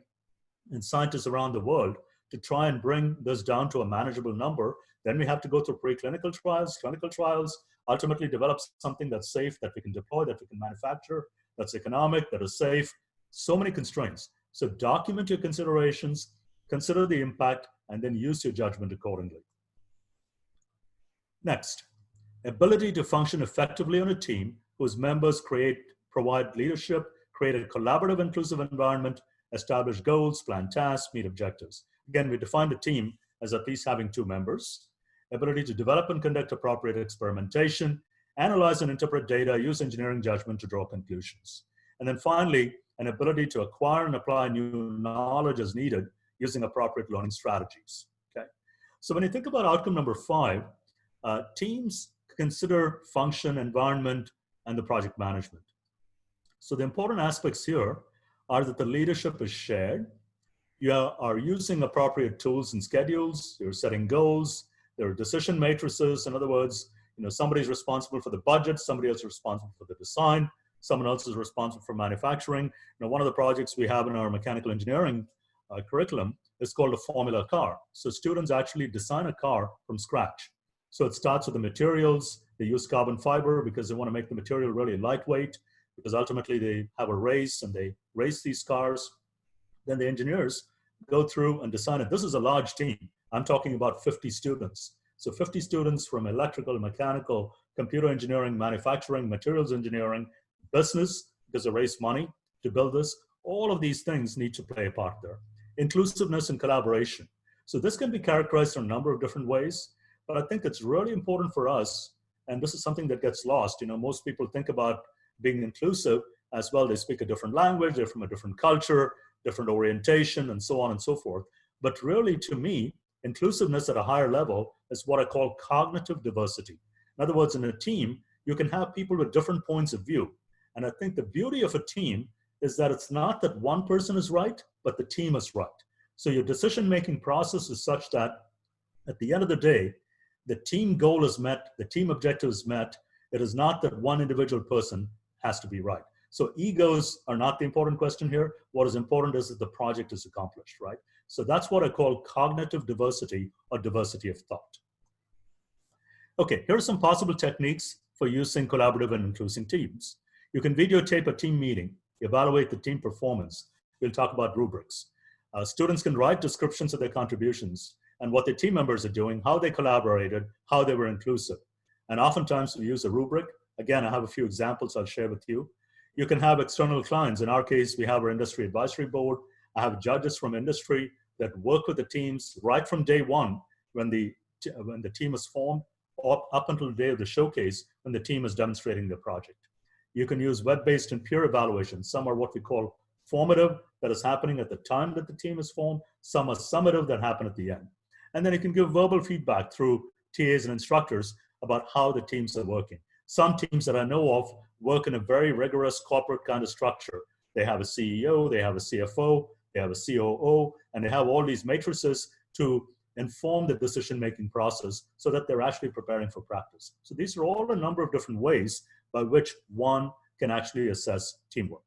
and scientists around the world to try and bring this down to a manageable number. Then we have to go through preclinical trials, clinical trials, ultimately develop something that's safe, that we can deploy, that we can manufacture, that's economic, that is safe. So many constraints. So document your considerations, consider the impact, and then use your judgment accordingly. Next, ability to function effectively on a team whose members provide leadership, create a collaborative, inclusive environment, establish goals, plan tasks, meet objectives. Again, we define the team as at least having 2 members. Ability to develop and conduct appropriate experimentation, analyze and interpret data, use engineering judgment to draw conclusions. And then finally, an ability to acquire and apply new knowledge as needed using appropriate learning strategies. Okay? So when you think about outcome number 5, teams consider function, environment, and the project management. So the important aspects here are that the leadership is shared. You are using appropriate tools and schedules. You're setting goals. There are decision matrices. In other words, somebody's responsible for the budget. Somebody else is responsible for the design. Someone else is responsible for manufacturing. One of the projects we have in our mechanical engineering curriculum is called a formula car. So students actually design a car from scratch. So it starts with the materials. They use carbon fiber because they want to make the material really lightweight, because ultimately they have a race and they race these cars. Then the engineers go through and design it. This is a large team. I'm talking about 50 students. So 50 students from electrical, mechanical, computer engineering, manufacturing, materials engineering, business, because they raise money to build this. All of these things need to play a part there. Inclusiveness and collaboration. So this can be characterized in a number of different ways, but I think it's really important for us, and this is something that gets lost. Most people think about being inclusive as well. They speak a different language, they're from a different culture, different orientation, and so on and so forth. But really, to me, inclusiveness at a higher level is what I call cognitive diversity. In other words, in a team, you can have people with different points of view. And I think the beauty of a team is that it's not that one person is right, but the team is right. So your decision-making process is such that at the end of the day, the team goal is met, the team objective is met. It is not that one individual person has to be right. So egos are not the important question here. What is important is that the project is accomplished, right? So that's what I call cognitive diversity or diversity of thought. Okay, here are some possible techniques for using collaborative and inclusive teams. You can videotape a team meeting, evaluate the team performance. We'll talk about rubrics. Students can write descriptions of their contributions and what their team members are doing, how they collaborated, how they were inclusive. And oftentimes we use a rubric. Again, I have a few examples I'll share with you. You can have external clients. In our case, we have our industry advisory board. I have judges from industry that work with the teams right from day one when the team is formed, up until the day of the showcase when the team is demonstrating the project. You can use web-based and peer evaluations. Some are what we call formative, that is happening at the time that the team is formed. Some are summative, that happen at the end. And then you can give verbal feedback through TAs and instructors about how the teams are working. Some teams that I know of work in a very rigorous corporate kind of structure. They have a CEO, they have a CFO, they have a COO, and they have all these matrices to inform the decision-making process so that they're actually preparing for practice. So these are all a number of different ways by which one can actually assess teamwork.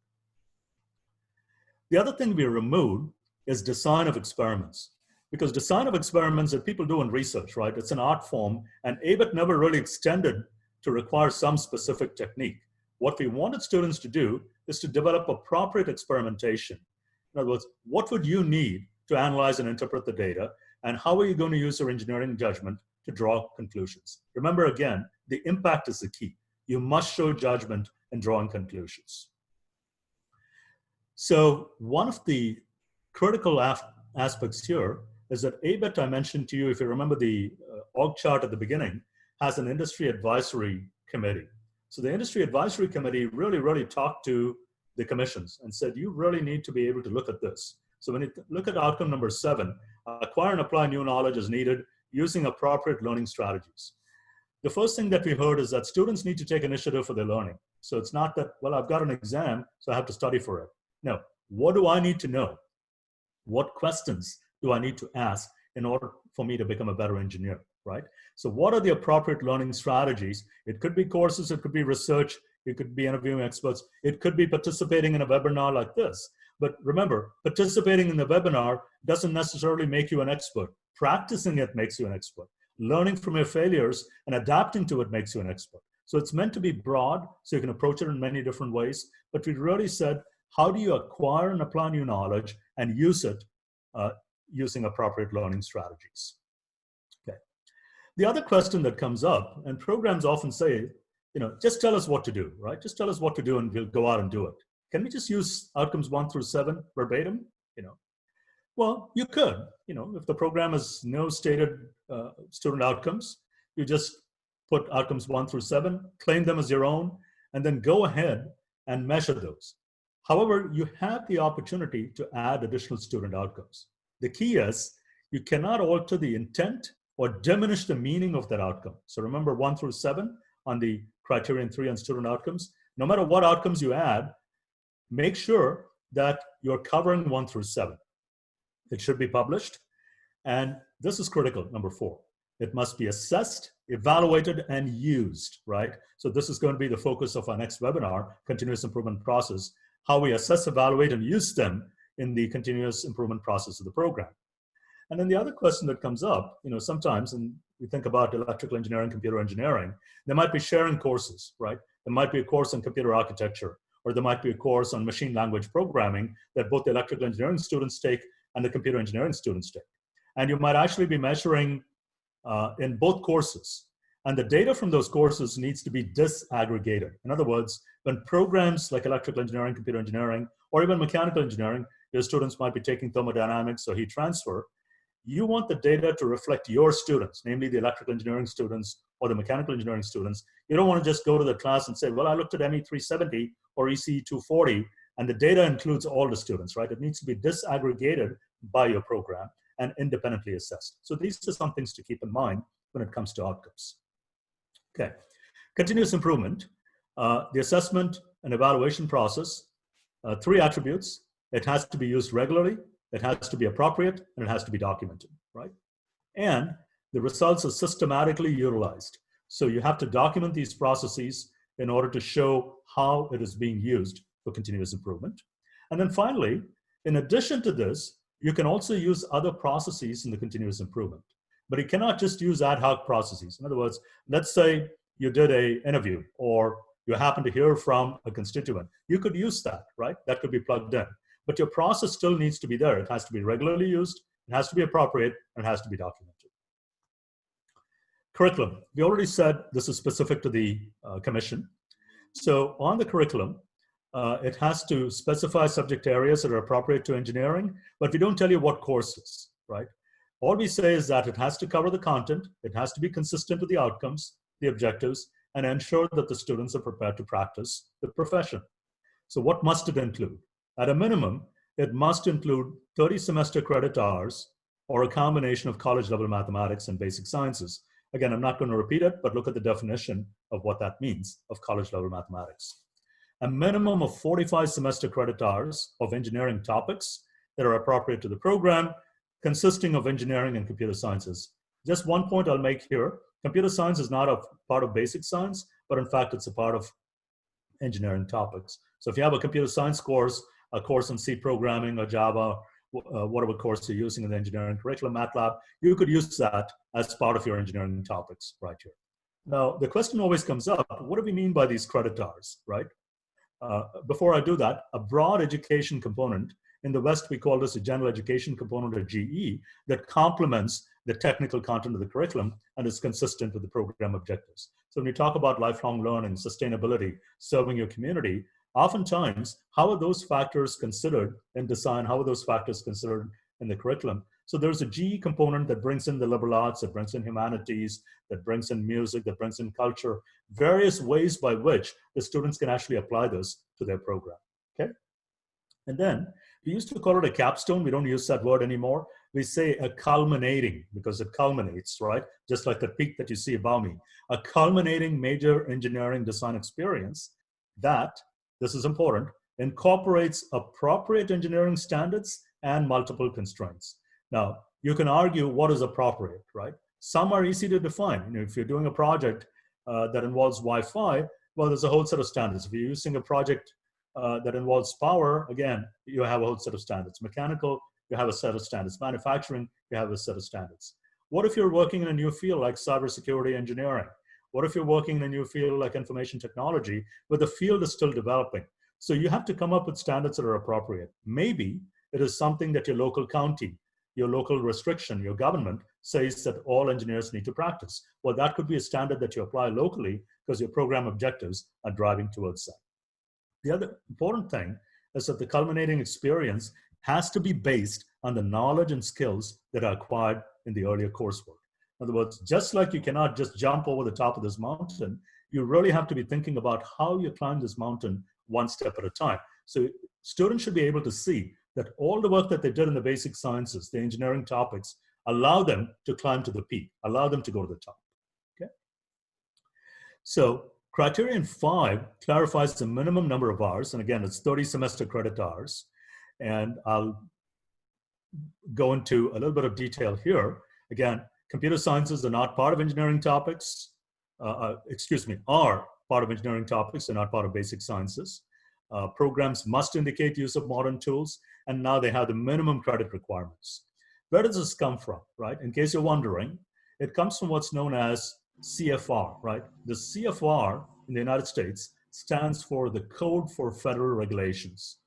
The other thing we removed is design of experiments. Because design of experiments that people do in research, right? It's an art form, and ABET never really extended to require some specific technique. What we wanted students to do is to develop appropriate experimentation. In other words, what would you need to analyze and interpret the data, and how are you going to use your engineering judgment to draw conclusions? Remember, again, the impact is the key. You must show judgment in drawing conclusions. So one of the critical aspects here is that ABET, I mentioned to you, if you remember the org chart at the beginning, has an industry advisory committee. So the industry advisory committee really talked to the commissions and said, you really need to be able to look at this. So when you look at outcome number 7, acquire and apply new knowledge as needed using appropriate learning strategies. The first thing that we heard is that students need to take initiative for their learning. So it's not that, well, I've got an exam, so I have to study for it. No, what do I need to know? What questions do I need to ask in order for me to become a better engineer, right? So what are the appropriate learning strategies? It could be courses, it could be research, it could be interviewing experts, it could be participating in a webinar like this. But remember, participating in the webinar doesn't necessarily make you an expert. Practicing it makes you an expert. Learning from your failures and adapting to it makes you an expert. So it's meant to be broad, so you can approach it in many different ways. But we really said, how do you acquire and apply new knowledge and use it using appropriate learning strategies? Okay. The other question that comes up, and programs often say, just tell us what to do, right? Just tell us what to do and we'll go out and do it. Can we just use outcomes 1 through 7 verbatim? Well, you could, if the program has no stated student outcomes, you just put outcomes 1 through 7, claim them as your own, and then go ahead and measure those. However, you have the opportunity to add additional student outcomes. The key is you cannot alter the intent or diminish the meaning of that outcome. So remember 1 through 7 on the criterion 3 on student outcomes. No matter what outcomes you add, make sure that you're covering 1 through 7. It should be published. And this is critical, number 4. It must be assessed, evaluated, and used, right? So this is going to be the focus of our next webinar, continuous improvement process, how we assess, evaluate, and use them in the continuous improvement process of the program. And then the other question that comes up, sometimes, and we think about electrical engineering, computer engineering, there might be sharing courses, right? There might be a course on computer architecture, or there might be a course on machine language programming that both the electrical engineering students take and the computer engineering students take. And you might actually be measuring in both courses. And the data from those courses needs to be disaggregated. In other words, when programs like electrical engineering, computer engineering, or even mechanical engineering, your students might be taking thermodynamics or heat transfer, you want the data to reflect your students, namely the electrical engineering students or the mechanical engineering students. You don't want to just go to the class and say, well, I looked at ME 370 or ECE 240, and the data includes all the students, right? It needs to be disaggregated by your program and independently assessed. So these are some things to keep in mind when it comes to outcomes. Okay, continuous improvement, the assessment and evaluation process, 3 attributes. It has to be used regularly, it has to be appropriate, and it has to be documented, right? And the results are systematically utilized. So you have to document these processes in order to show how it is being used for continuous improvement. And then finally, in addition to this, you can also use other processes in the continuous improvement. But you cannot just use ad hoc processes. In other words, let's say you did an interview or you happen to hear from a constituent. You could use that, right? That could be plugged in. But your process still needs to be there. It has to be regularly used, it has to be appropriate, and it has to be documented. Curriculum. We already said this is specific to the commission. So on the curriculum, it has to specify subject areas that are appropriate to engineering, but we don't tell you what courses, right? All we say is that it has to cover the content, it has to be consistent with the outcomes, the objectives, and ensure that the students are prepared to practice the profession. So what must it include? At a minimum, it must include 30 semester credit hours or a combination of college level mathematics and basic sciences. Again, I'm not going to repeat it, but look at the definition of what that means of college level mathematics. A minimum of 45 semester credit hours of engineering topics that are appropriate to the program, consisting of engineering and computer sciences. Just one point I'll make here, computer science is not a part of basic science, but in fact, it's a part of engineering topics. So if you have a computer science course, a course on C programming or Java, whatever course you're using in the engineering curriculum, MATLAB, you could use that as part of your engineering topics right here. Now, the question always comes up, what do we mean by these credit hours, right? Before I do that, a broad education component, in the West we call this a general education component or GE, that complements the technical content of the curriculum and is consistent with the program objectives. So when you talk about lifelong learning, sustainability, serving your community, oftentimes, how are those factors considered in design? How are those factors considered in the curriculum? So there's a GE component that brings in the liberal arts, that brings in humanities, that brings in music, that brings in culture, various ways by which the students can actually apply this to their program, okay? And then we used to call it a capstone. We don't use that word anymore. We say a culminating, because it culminates, right? Just like the peak that you see above me. A culminating major engineering design experience that, this is important, incorporates appropriate engineering standards and multiple constraints. Now, you can argue what is appropriate, right? Some are easy to define. You know, if you're doing a project that involves Wi-Fi, well, there's a whole set of standards. If you're using a project that involves power, again, you have a whole set of standards. Mechanical, you have a set of standards. Manufacturing, you have a set of standards. What if you're working in a new field like cybersecurity engineering? What if you're working in a new field like information technology, where the field is still developing? So you have to come up with standards that are appropriate. Maybe it is something that your local county, your local restriction, your government says that all engineers need to practice. Well, that could be a standard that you apply locally because your program objectives are driving towards that. The other important thing is that the culminating experience has to be based on the knowledge and skills that are acquired in the earlier coursework. In other words, just like you cannot just jump over the top of this mountain, you really have to be thinking about how you climb this mountain one step at a time. So students should be able to see that all the work that they did in the basic sciences, the engineering topics, allow them to climb to the peak, allow them to go to the top, okay? So criterion 5 clarifies the minimum number of hours, and again, it's 30 semester credit hours. And I'll go into a little bit of detail here. Again, computer sciences are not part of engineering topics, are part of engineering topics, they're not part of basic sciences. Programs must indicate use of modern tools, and now they have the minimum credit requirements. Where does this come from, right? In case you're wondering, it comes from what's known as CFR, right? The CFR in the United States stands for the Code for Federal Regulations.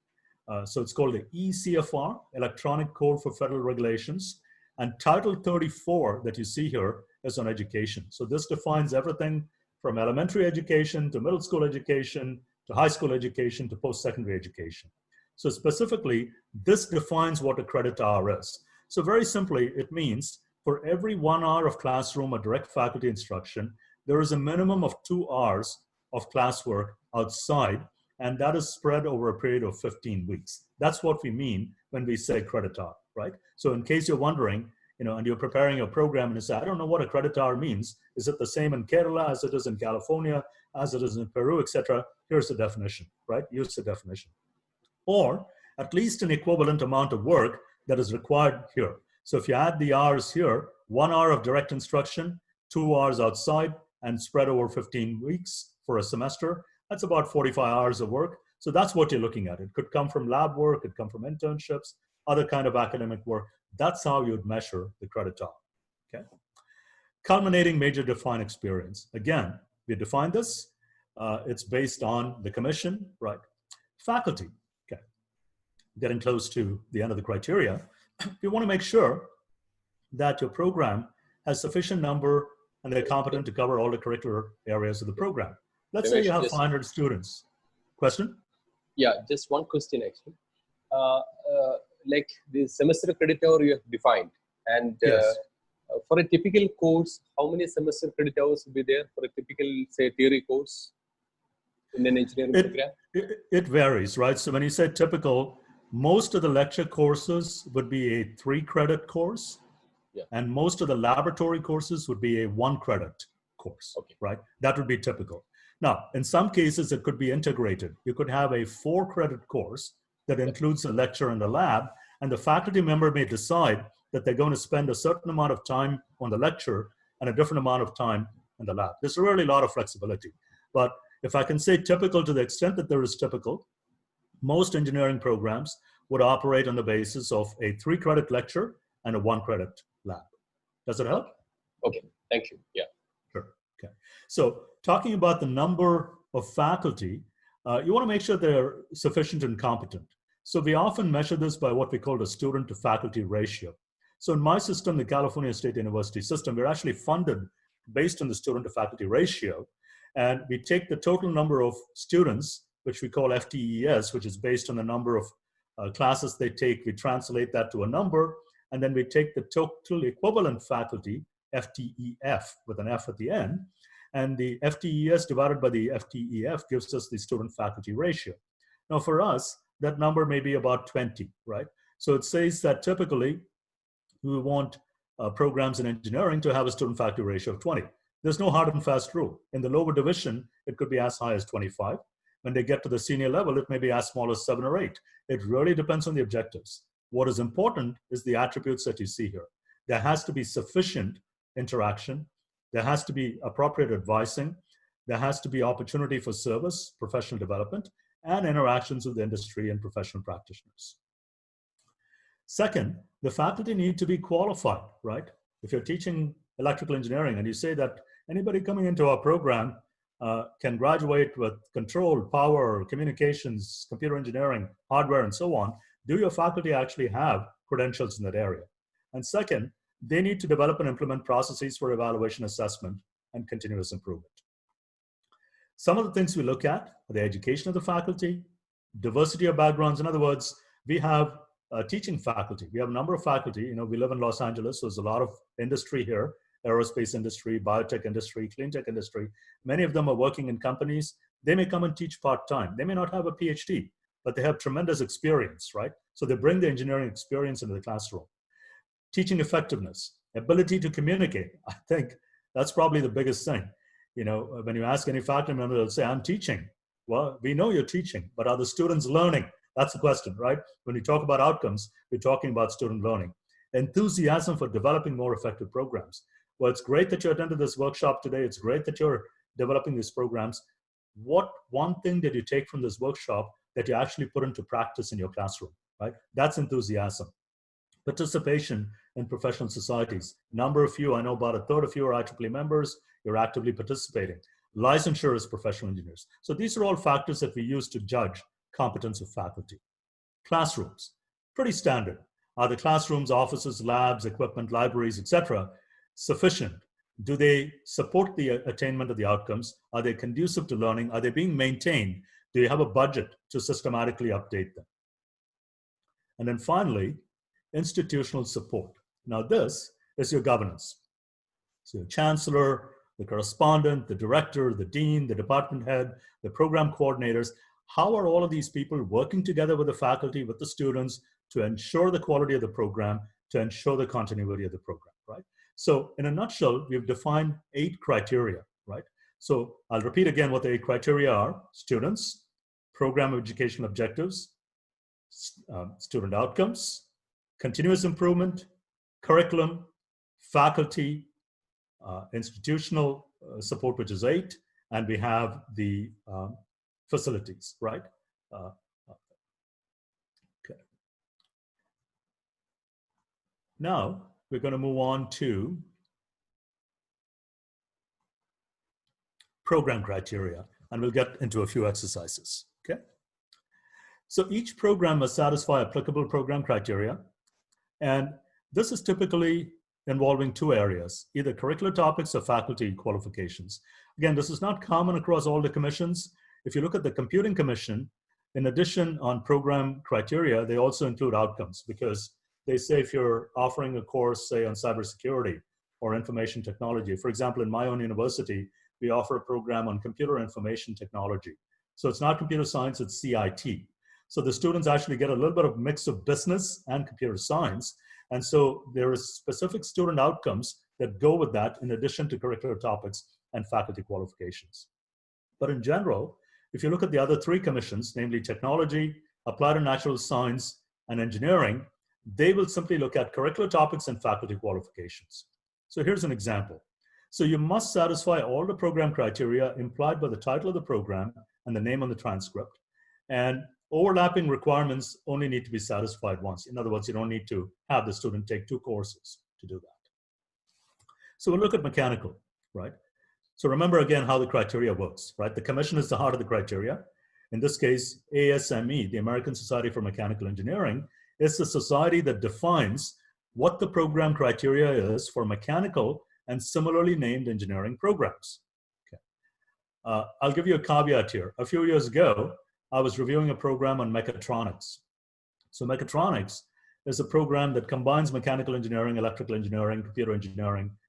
So it's called the ECFR, Electronic Code for Federal Regulations, and Title 34 that you see here is on education. So this defines everything from elementary education to middle school education to high school education to post-secondary education. So specifically, this defines what a credit hour is. So very simply, it means for every 1 hour of classroom or direct faculty instruction, there is a minimum of 2 hours of classwork outside, and that is spread over a period of 15 weeks. That's what we mean when we say credit hour, right? So in case you're wondering, you know, and you're preparing a program and you say, I don't know what a credit hour means. Is it the same in Kerala as it is in California, as it is in Peru, etc.? Here's the definition, right? Use the definition. Or at least an equivalent amount of work that is required here. So if you add the hours here, 1 hour of direct instruction, 2 hours outside, and spread over 15 weeks for a semester, that's about 45 hours of work. So that's what you're looking at. It could come from lab work, it could come from internships, other kind of academic work. That's how you'd measure the credit hour, okay? Culminating major defined experience. Again, we define this. It's based on the commission, right? Faculty, okay. Getting close to the end of the criteria. You want to make sure that your program has sufficient number and they're competent to cover all the curricular areas of the program. Let's say you have 500 students. Question? Yeah, just one question actually. Like the semester credit hour you have defined, and Yes. For a typical course, how many semester credit hours will be there for a typical, say, theory course in an engineering program? It varies, right? So when you say typical, most of the lecture courses would be a 3-credit course, yeah, and most of the laboratory courses would be a 1-credit course, okay, right? That would be typical. Now, in some cases, it could be integrated. You could have a 4-credit course that includes a lecture and a lab, and the faculty member may decide that they're going to spend a certain amount of time on the lecture and a different amount of time in the lab. There's really a lot of flexibility. But if I can say typical to the extent that there is typical, most engineering programs would operate on the basis of a 3-credit lecture and a 1-credit lab. Does it help? Okay, thank you. Yeah. Sure. Okay. So talking about the number of faculty, you want to make sure they're sufficient and competent. So we often measure this by what we call the student to faculty ratio. So in my system, the California State University system, we're actually funded based on the student to faculty ratio. And we take the total number of students, which we call FTES, which is based on the number of classes they take. We translate that to a number, and then we take the total equivalent faculty, FTEF, with an F at the end, and the FTES divided by the FTEF gives us the student faculty ratio. Now for us, that number may be about 20, right? So it says that typically we want programs in engineering to have a student faculty ratio of 20. There's no hard and fast rule. In the lower division, it could be as high as 25. When they get to the senior level, it may be as small as 7 or 8. It really depends on the objectives. What is important is the attributes that you see here. There has to be sufficient interaction. There has to be appropriate advising. There has to be opportunity for service, professional development, and interactions with the industry and professional practitioners. Second, the faculty need to be qualified, right? If you're teaching electrical engineering and you say that anybody coming into our program can graduate with control, power, communications, computer engineering, hardware, and so on, do your faculty actually have credentials in that area? And second, they need to develop and implement processes for evaluation, assessment, and continuous improvement. Some of the things we look at are the education of the faculty, diversity of backgrounds. In other words, we have teaching faculty. We have a number of faculty. You know, we live in Los Angeles, so there's a lot of industry here, aerospace industry, biotech industry, clean tech industry. Many of them are working in companies. They may come and teach part-time. They may not have a PhD, but they have tremendous experience, right? So they bring the engineering experience into the classroom. Teaching effectiveness, ability to communicate. I think that's probably the biggest thing. You know, when you ask any faculty member, they'll say, I'm teaching. Well, we know you're teaching, but are the students learning? That's the question, right? When we talk about outcomes, we're talking about student learning. Enthusiasm for developing more effective programs. Well, it's great that you attended this workshop today. It's great that you're developing these programs. What one thing did you take from this workshop that you actually put into practice in your classroom, right? That's enthusiasm. Participation in professional societies. Number of you, I know about a third of you are IEEE members. You're actively participating. Licensure as professional engineers. So these are all factors that we use to judge competence of faculty. Classrooms, pretty standard. Are the classrooms, offices, labs, equipment, libraries, etc., sufficient? Do they support the attainment of the outcomes? Are they conducive to learning? Are they being maintained? Do you have a budget to systematically update them? And then finally, institutional support. Now this is your governance. So your chancellor, the correspondent, the director, the dean, the department head, the program coordinators. How are all of these people working together with the faculty, with the students to ensure the quality of the program, to ensure the continuity of the program, right? So in a nutshell, we've defined 8 criteria, right? So I'll repeat again what the 8 criteria are: students, program educational objectives, student outcomes, continuous improvement, curriculum, faculty, institutional support, which is 8, and we have the facilities, right? Okay. Now we're going to move on to program criteria, and we'll get into a few exercises, okay? So each program must satisfy applicable program criteria, and this is typically involving 2 areas, either curricular topics or faculty qualifications. Again, this is not common across all the commissions. If you look at the Computing Commission, in addition on program criteria, they also include outcomes, because they say if you're offering a course, say on cybersecurity or information technology, for example, in my own university, we offer a program on computer information technology. So it's not computer science, it's CIT. So the students actually get a little bit of mix of business and computer science. And so there is specific student outcomes that go with that in addition to curricular topics and faculty qualifications. But in general, if you look at the other 3 commissions, namely technology, applied and natural science, and engineering, they will simply look at curricular topics and faculty qualifications. So here's an example. So you must satisfy all the program criteria implied by the title of the program and the name on the transcript. And overlapping requirements only need to be satisfied once. In other words, you don't need to have the student take 2 courses to do that. So we'll look at mechanical, right? So remember again how the criteria works, right? The commission is the heart of the criteria. In this case, ASME, the American Society for Mechanical Engineering, is the society that defines what the program criteria is for mechanical and similarly named engineering programs. Okay. I'll give you a caveat here. A few years ago, I was reviewing a program on mechatronics. So mechatronics is a program that combines mechanical engineering, electrical engineering,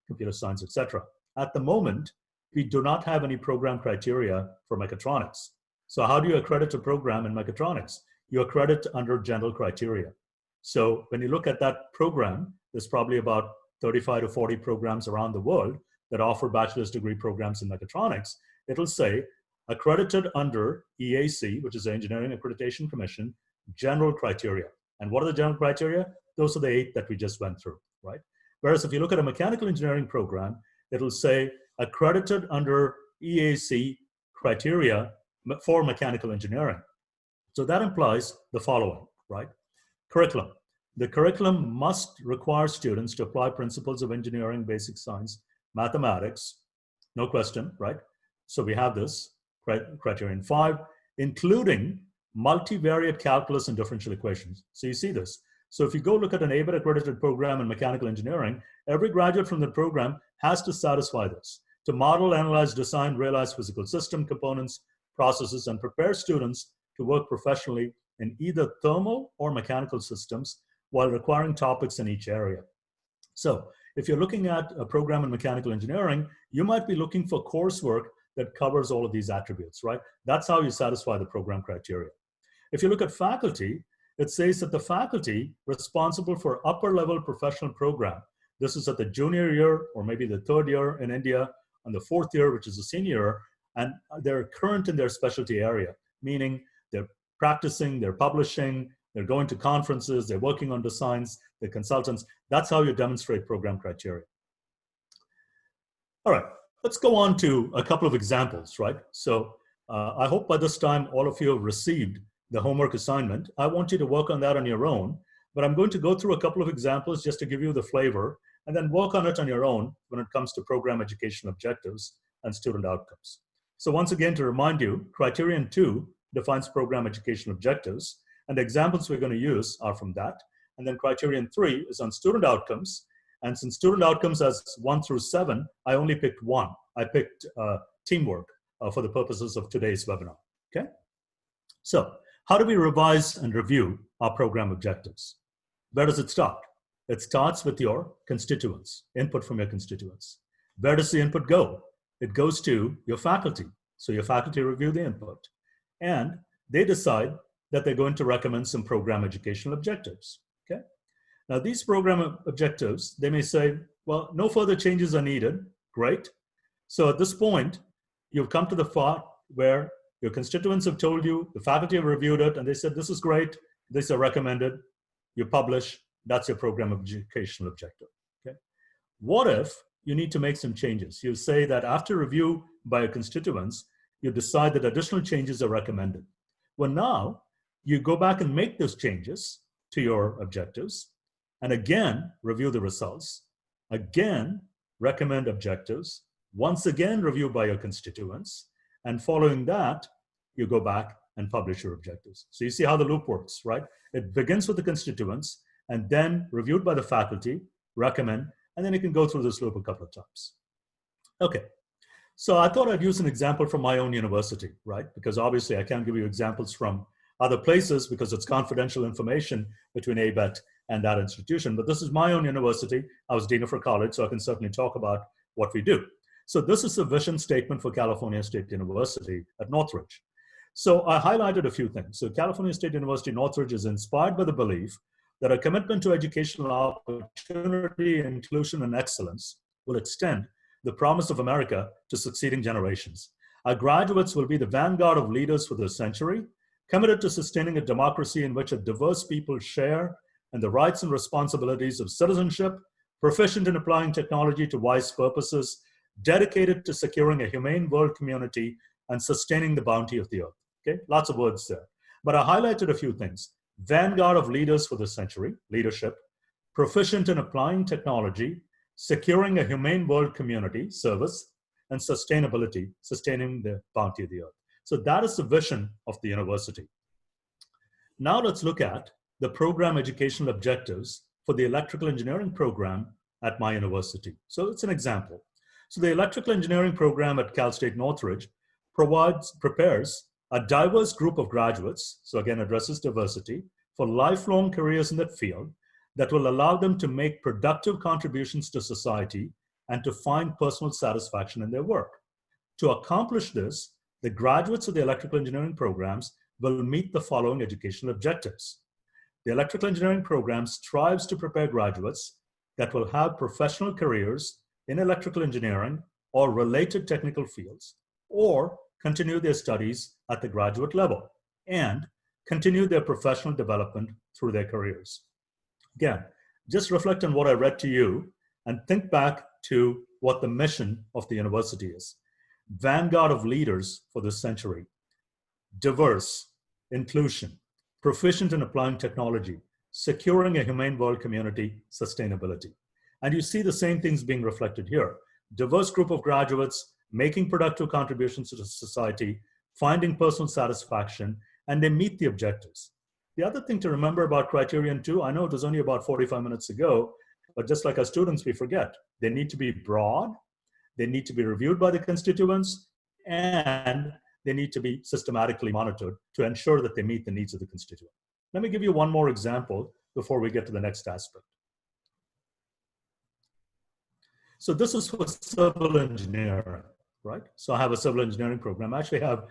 computer science, etc. At the moment, we do not have any program criteria for mechatronics. So how do you accredit a program in mechatronics? You accredit under general criteria. So when you look at that program, there's probably about 35 to 40 programs around the world that offer bachelor's degree programs in mechatronics. It'll say accredited under EAC, which is the Engineering Accreditation Commission, general criteria. And what are the general criteria? Those are the 8 that we just went through, right? Whereas if you look at a mechanical engineering program, it'll say accredited under EAC criteria for mechanical engineering. So that implies the following, right? Curriculum. The curriculum must require students to apply principles of engineering, basic science, mathematics, no question, right? So we have this, criterion 5, including multivariate calculus and differential equations. So you see this. So if you go look at an ABET accredited program in mechanical engineering, every graduate from the program has to satisfy this, to model, analyze, design, realize physical system components, processes, and prepare students to work professionally in either thermal or mechanical systems while requiring topics in each area. So if you're looking at a program in mechanical engineering, you might be looking for coursework that covers all of these attributes, right? That's how you satisfy the program criteria. If you look at faculty, it says that the faculty responsible for upper level professional program, this is at the junior year or maybe the 3rd year in India, and the 4th year, which is the senior year, and they're current in their specialty area, meaning they're practicing, they're publishing, they're going to conferences, they're working on designs, they're consultants. That's how you demonstrate program criteria. All right, let's go on to a couple of examples, right? So I hope by this time all of you have received the homework assignment. I want you to work on that on your own, but I'm going to go through a couple of examples just to give you the flavor and then work on it on your own when it comes to program education objectives and student outcomes. So once again, to remind you, criterion 2 defines program education objectives, and the examples we're going to use are from that. And then criterion 3 is on student outcomes. And since student outcomes has 1 through 7, I only picked 1. I picked teamwork for the purposes of today's webinar, okay? So how do we revise and review our program objectives? Where does it start? It starts with your constituents, input from your constituents. Where does the input go? It goes to your faculty. So your faculty review the input, and they decide that they're going to recommend some program educational objectives, okay? Now these program objectives, they may say, well, no further changes are needed. Great. So at this point, you've come to the part where your constituents have told you, the faculty have reviewed it, and they said, this is great, these are recommended, you publish, that's your program educational objective, okay? What if you need to make some changes? You say that after review by your constituents, you decide that additional changes are recommended. Well, now you go back and make those changes to your objectives, and again, review the results, again, recommend objectives, once again, review by your constituents, and following that, you go back and publish your objectives. So you see how the loop works, right? It begins with the constituents, and then reviewed by the faculty, recommend, and then you can go through this loop a couple of times. Okay, so I thought I'd use an example from my own university, right? Because obviously I can't give you examples from other places because it's confidential information between ABET and that institution, but this is my own university. I was dean of a college, so I can certainly talk about what we do. So this is the vision statement for California State University at Northridge. So I highlighted a few things. So California State University Northridge is inspired by the belief that a commitment to educational opportunity, inclusion, and excellence will extend the promise of America to succeeding generations. Our graduates will be the vanguard of leaders for this century, committed to sustaining a democracy in which a diverse people share in the rights and responsibilities of citizenship, proficient in applying technology to wise purposes, dedicated to securing a humane world community and sustaining the bounty of the earth. Okay, lots of words there. But I highlighted a few things. Vanguard of leaders for this century, leadership, proficient in applying technology, securing a humane world community, service, and sustainability, sustaining the bounty of the earth. So that is the vision of the university. Now let's look at the program educational objectives for the electrical engineering program at my university. So it's an example. So the electrical engineering program at Cal State Northridge prepares a diverse group of graduates, so again addresses diversity, for lifelong careers in that field that will allow them to make productive contributions to society and to find personal satisfaction in their work. To accomplish this, the graduates of the electrical engineering programs will meet the following educational objectives. The electrical engineering program strives to prepare graduates that will have professional careers in electrical engineering or related technical fields, or continue their studies at the graduate level and continue their professional development through their careers. Again, just reflect on what I read to you and think back to what the mission of the university is. Vanguard of leaders for this century, diverse, inclusion, proficient in applying technology, securing a humane world community, sustainability. And you see the same things being reflected here. Diverse group of graduates making productive contributions to society, finding personal satisfaction, and they meet the objectives. The other thing to remember about Criterion 2, I know it was only about 45 minutes ago, but just like our students, we forget. They need to be broad, they need to be reviewed by the constituents, and they need to be systematically monitored to ensure that they meet the needs of the constituent. Let me give you one more example before we get to the next aspect. So this is for civil engineering, right? So I have a civil engineering program. I actually have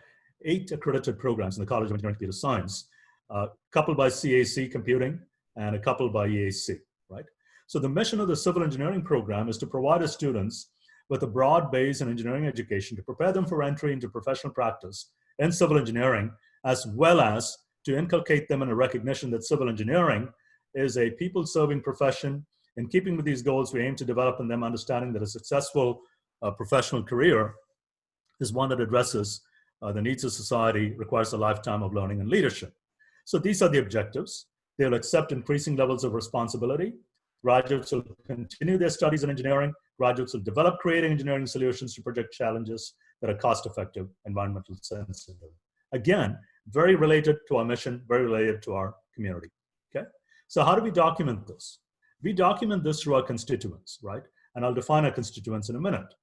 8 accredited programs in the College of Engineering and Computer Science, a couple by CAC Computing and a couple by EAC, right? So the mission of the civil engineering program is to provide our students with a broad base in engineering education to prepare them for entry into professional practice in civil engineering, as well as to inculcate them in a recognition that civil engineering is a people-serving profession. In keeping with these goals, we aim to develop in them understanding that a successful professional career is one that addresses the needs of society, requires a lifetime of learning and leadership. So these are the objectives. They'll accept increasing levels of responsibility. Graduates will continue their studies in engineering. Graduates will develop creating engineering solutions to project challenges that are cost-effective, environmental sensitive. Again, very related to our mission, very related to our community, okay? So how do we document this? We document this through our constituents, right? And I'll define our constituents in a minute.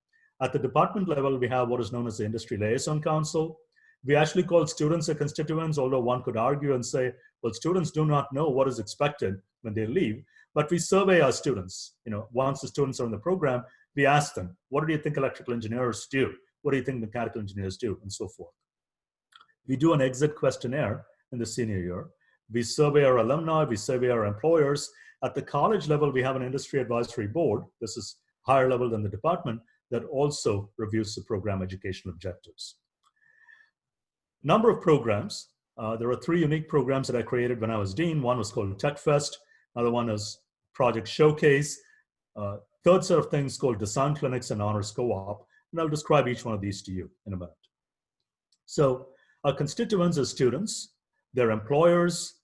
At the department level, we have what is known as the Industry Liaison Council. We actually call students our constituents, although one could argue and say, well, students do not know what is expected when they leave, but we survey our students. You know, once the students are in the program, we ask them, what do you think electrical engineers do? What do you think mechanical engineers do? And so forth. We do an exit questionnaire in the senior year. We survey our alumni, we survey our employers. At the college level, we have an industry advisory board. This is higher level than the department that also reviews the program educational objectives. Number of programs. There are 3 unique programs that I created when I was dean. One was called Tech Fest. Another one is Project Showcase. Third set of things called Design Clinics and Honors Co-op. And I'll describe each one of these to you in a minute. So our constituents are students, their employers,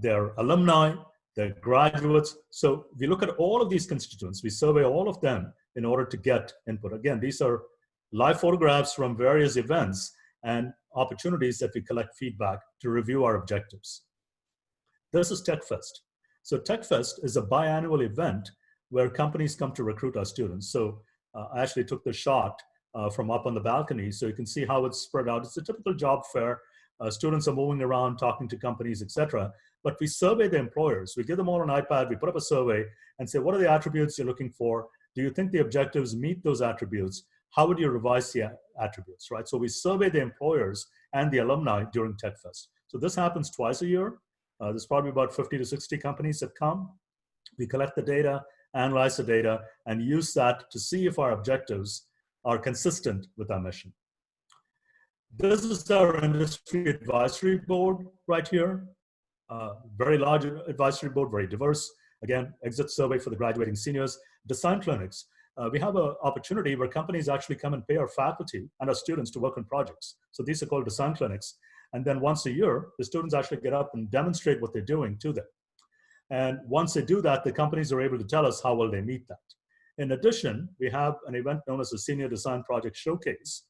their alumni, their graduates. So we look at all of these constituents. We survey all of them in order to get input. Again, these are live photographs from various events and opportunities that we collect feedback to review our objectives. This is Tech Fest. So Tech Fest is a biannual event where companies come to recruit our students. So I actually took the shot from up on the balcony so you can see how it's spread out. It's a typical job fair. Students are moving around, talking to companies, etc. But we survey the employers. We give them all an iPad. We put up a survey and say, what are the attributes you're looking for? Do you think the objectives meet those attributes? How would you revise the attributes, right? So we survey the employers and the alumni during Tech Fest. So this happens twice a year. There's probably about 50 to 60 companies that come. We collect the data, analyze the data, and use that to see if our objectives are consistent with our mission. This is our industry advisory board right here. Very large advisory board, very diverse. Again, exit survey for the graduating seniors. Design clinics. We have an opportunity where companies actually come and pay our faculty and our students to work on projects. So these are called design clinics. And then once a year, the students actually get up and demonstrate what they're doing to them. And once they do that, the companies are able to tell us how well they meet that. In addition, we have an event known as the Senior Design Project Showcase,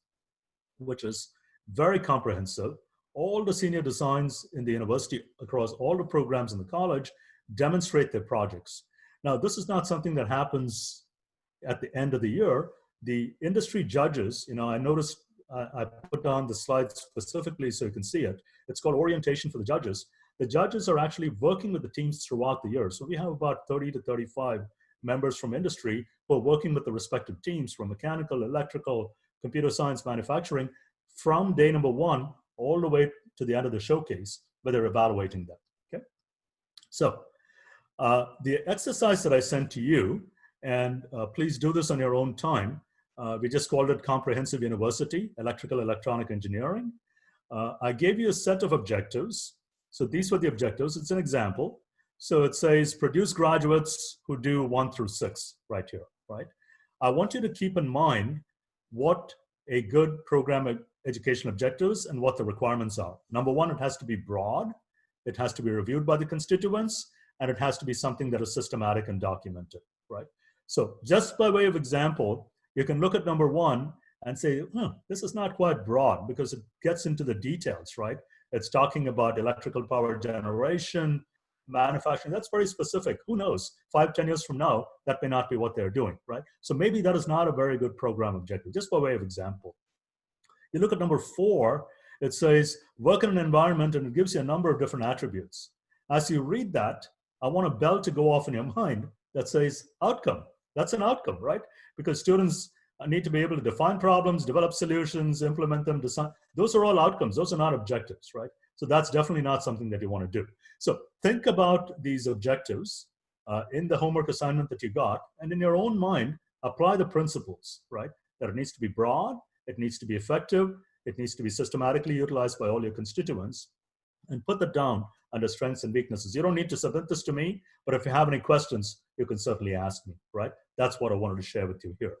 which is very comprehensive. All the senior designs in the university across all the programs in the college demonstrate their projects. Now, this is not something that happens at the end of the year. The industry judges, you know, I noticed I put down the slides specifically so you can see it. It's called orientation for the judges. The judges are actually working with the teams throughout the year. So we have about 30 to 35 members from industry who are working with the respective teams from mechanical, electrical, computer science, manufacturing, from day number 1 all the way to the end of the showcase, where they're evaluating them, okay? So the exercise that I sent to you, and please do this on your own time, we just called it Comprehensive University, Electrical Electronic Engineering. I gave you a set of objectives. So these were the objectives. It's an example. So it says produce graduates who do 1 through 6 right here, right? I want you to keep in mind what a good program education objectives and what the requirements are. Number one, it has to be broad. It has to be reviewed by the constituents, and it has to be something that is systematic and documented, right? So just by way of example, you can look at number one and say, this is not quite broad because it gets into the details, right? It's talking about electrical power generation, manufacturing. That's very specific. Who knows? 5, 10 years from now, that may not be what they're doing, right? So maybe that is not a very good program objective, just by way of example. You look at number 4, it says work in an environment, and it gives you a number of different attributes. As you read that, I want a bell to go off in your mind that says outcome. That's an outcome, right? Because students need to be able to define problems, develop solutions, implement them, design. Those are all outcomes. Those are not objectives, right? So that's definitely not something that you want to do. So think about these objectives in the homework assignment that you got, and in your own mind, apply the principles, right? That it needs to be broad, it needs to be effective, it needs to be systematically utilized by all your constituents, and put that down under strengths and weaknesses. You don't need to submit this to me, but if you have any questions, you can certainly ask me, right? That's what I wanted to share with you here.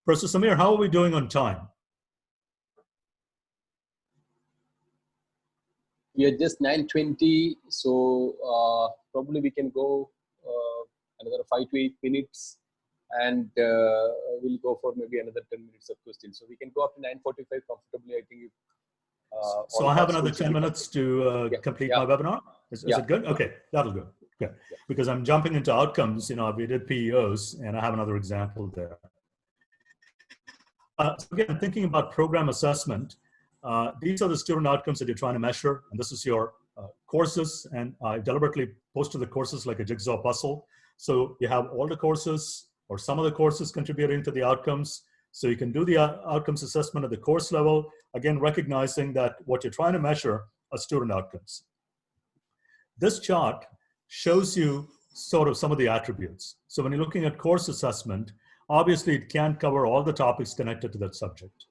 Professor Samir, how are we doing on time? We are just 9:20, so probably we can go another 5 to 8 minutes, and we'll go for maybe another 10 minutes of questions. So we can go up to 9:45 comfortably, I think. So I have another 10 minutes to complete my webinar. Is it good? Okay, that'll go. Okay, because I'm jumping into outcomes. You know, we did PEOs, and I have another example there. So again, thinking about program assessment, these are the student outcomes that you're trying to measure, and this is your courses, and I deliberately posted the courses like a jigsaw puzzle. So you have all the courses or some of the courses contributing to the outcomes. So you can do the outcomes assessment at the course level, again, recognizing that what you're trying to measure are student outcomes. This chart shows you sort of some of the attributes. So when you're looking at course assessment, obviously it can't cover all the topics connected to that subject.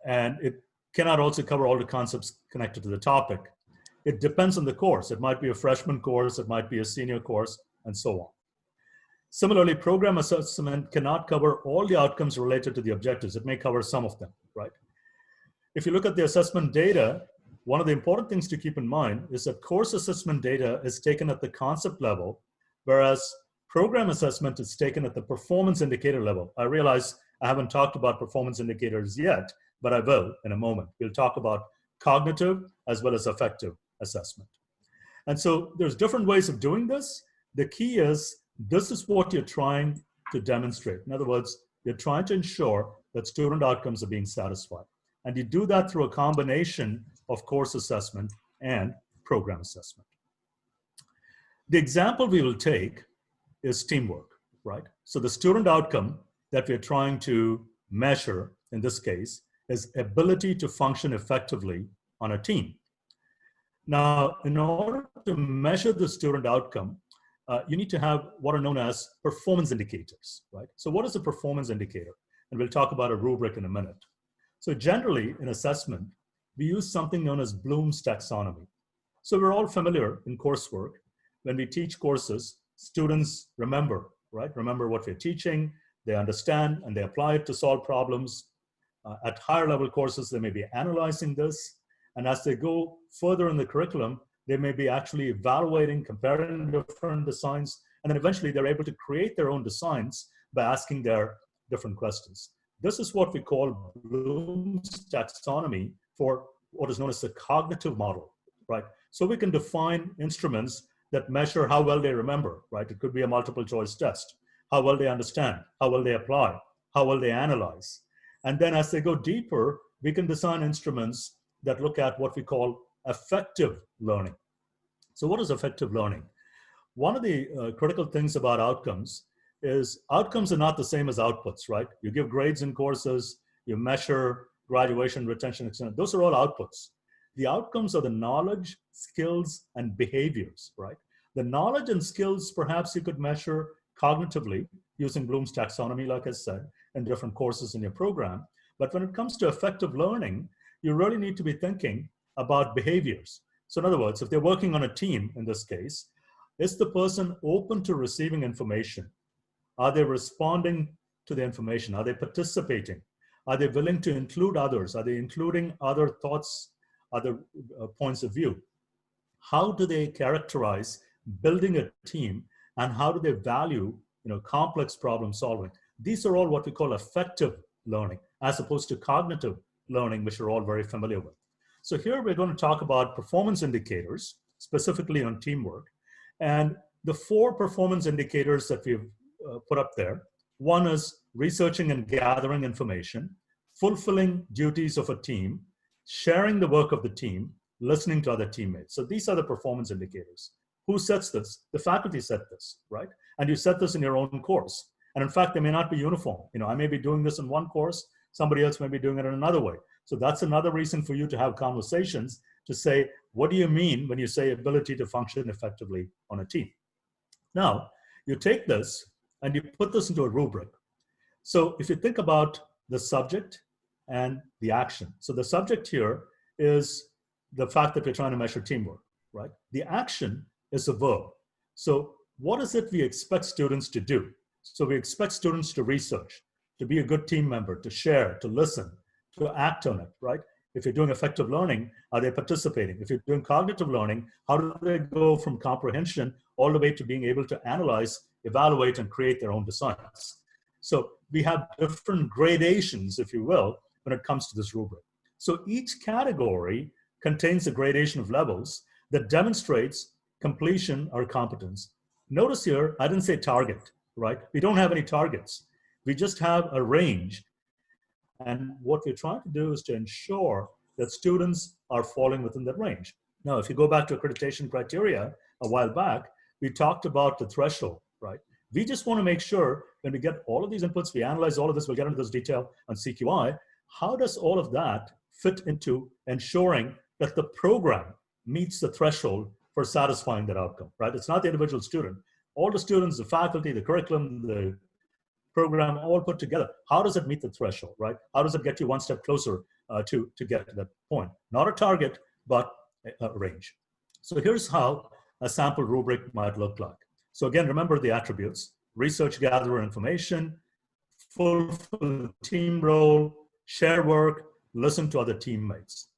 And it cannot also cover all the concepts connected to the topic. It depends on the course. It might be a freshman course, it might be a senior course, and so on. Similarly, program assessment cannot cover all the outcomes related to the objectives. It may cover some of them, right? If you look at the assessment data, one of the important things to keep in mind is that course assessment data is taken at the concept level, whereas program assessment is taken at the performance indicator level. I realize I haven't talked about performance indicators yet, but I will in a moment. We'll talk about cognitive as well as affective assessment. And so there's different ways of doing this. The key is this is what you're trying to demonstrate. In other words, you're trying to ensure that student outcomes are being satisfied. And you do that through a combination of course assessment and program assessment. The example we will take is teamwork, right? So the student outcome that we're trying to measure in this case is ability to function effectively on a team. Now, in order to measure the student outcome, you need to have what are known as performance indicators, right? So what is a performance indicator? And we'll talk about a rubric in a minute. So generally in assessment, we use something known as Bloom's taxonomy. So we're all familiar in coursework. When we teach courses, students remember, right? Remember what we're teaching, they understand, and they apply it to solve problems. At higher level courses, they may be analyzing this. And as they go further in the curriculum, they may be actually evaluating, comparing different designs, and then eventually they're able to create their own designs by asking their different questions. This is what we call Bloom's taxonomy for what is known as the cognitive model, right? So we can define instruments that measure how well they remember, right? It could be a multiple choice test, how well they understand, how well they apply, how well they analyze. And then as they go deeper, we can design instruments that look at what we call effective learning. So what is effective learning? One of the critical things about outcomes is outcomes are not the same as outputs, right? You give grades in courses, you measure graduation, retention, etc. Those are all outputs. The outcomes are the knowledge, skills, and behaviors, right? The knowledge and skills, perhaps you could measure cognitively using Bloom's taxonomy, like I said, in different courses in your program. But when it comes to effective learning, you really need to be thinking about behaviors. So in other words, if they're working on a team, in this case, is the person open to receiving information? Are they responding to the information? Are they participating? Are they willing to include others? Are they including other thoughts, other points of view? How do they characterize building a team, and how do they value complex problem solving? These are all what we call affective learning, as opposed to cognitive learning, which we're all very familiar with. So here we're going to talk about performance indicators, specifically on teamwork. And the 4 performance indicators that we've put up there. One is researching and gathering information, fulfilling duties of a team, sharing the work of the team, listening to other teammates. So these are the performance indicators. Who sets this? The faculty set this, right? And you set this in your own course. And in fact, they may not be uniform. I may be doing this in one course, somebody else may be doing it in another way. So that's another reason for you to have conversations to say, what do you mean when you say ability to function effectively on a team? Now, you take this and you put this into a rubric. So if you think about the subject and the action. So the subject here is the fact that we're trying to measure teamwork, right? The action is a verb. So what is it we expect students to do? So we expect students to research, to be a good team member, to share, to listen, to act on it, right? If you're doing effective learning, are they participating? If you're doing cognitive learning, how do they go from comprehension all the way to being able to analyze, evaluate, and create their own designs? So we have different gradations, if you will, when it comes to this rubric. So each category contains a gradation of levels that demonstrates completion or competence. Notice here, I didn't say target, right? We don't have any targets. We just have a range. And what we're trying to do is to ensure that students are falling within that range. Now, if you go back to accreditation criteria a while back, we talked about the threshold, right? We just want to make sure when we get all of these inputs, we analyze all of this, we'll get into this detail on CQI, how does all of that fit into ensuring that the program meets the threshold for satisfying that outcome, right? It's not the individual student. All the students, the faculty, the curriculum, the program, all put together. How does it meet the threshold, right? How does it get you one step closer to get to that point? Not a target, but a range. So here's how a sample rubric might look like. So again, remember the attributes: research, gather information, fulfill team role, share work, listen to other teammates.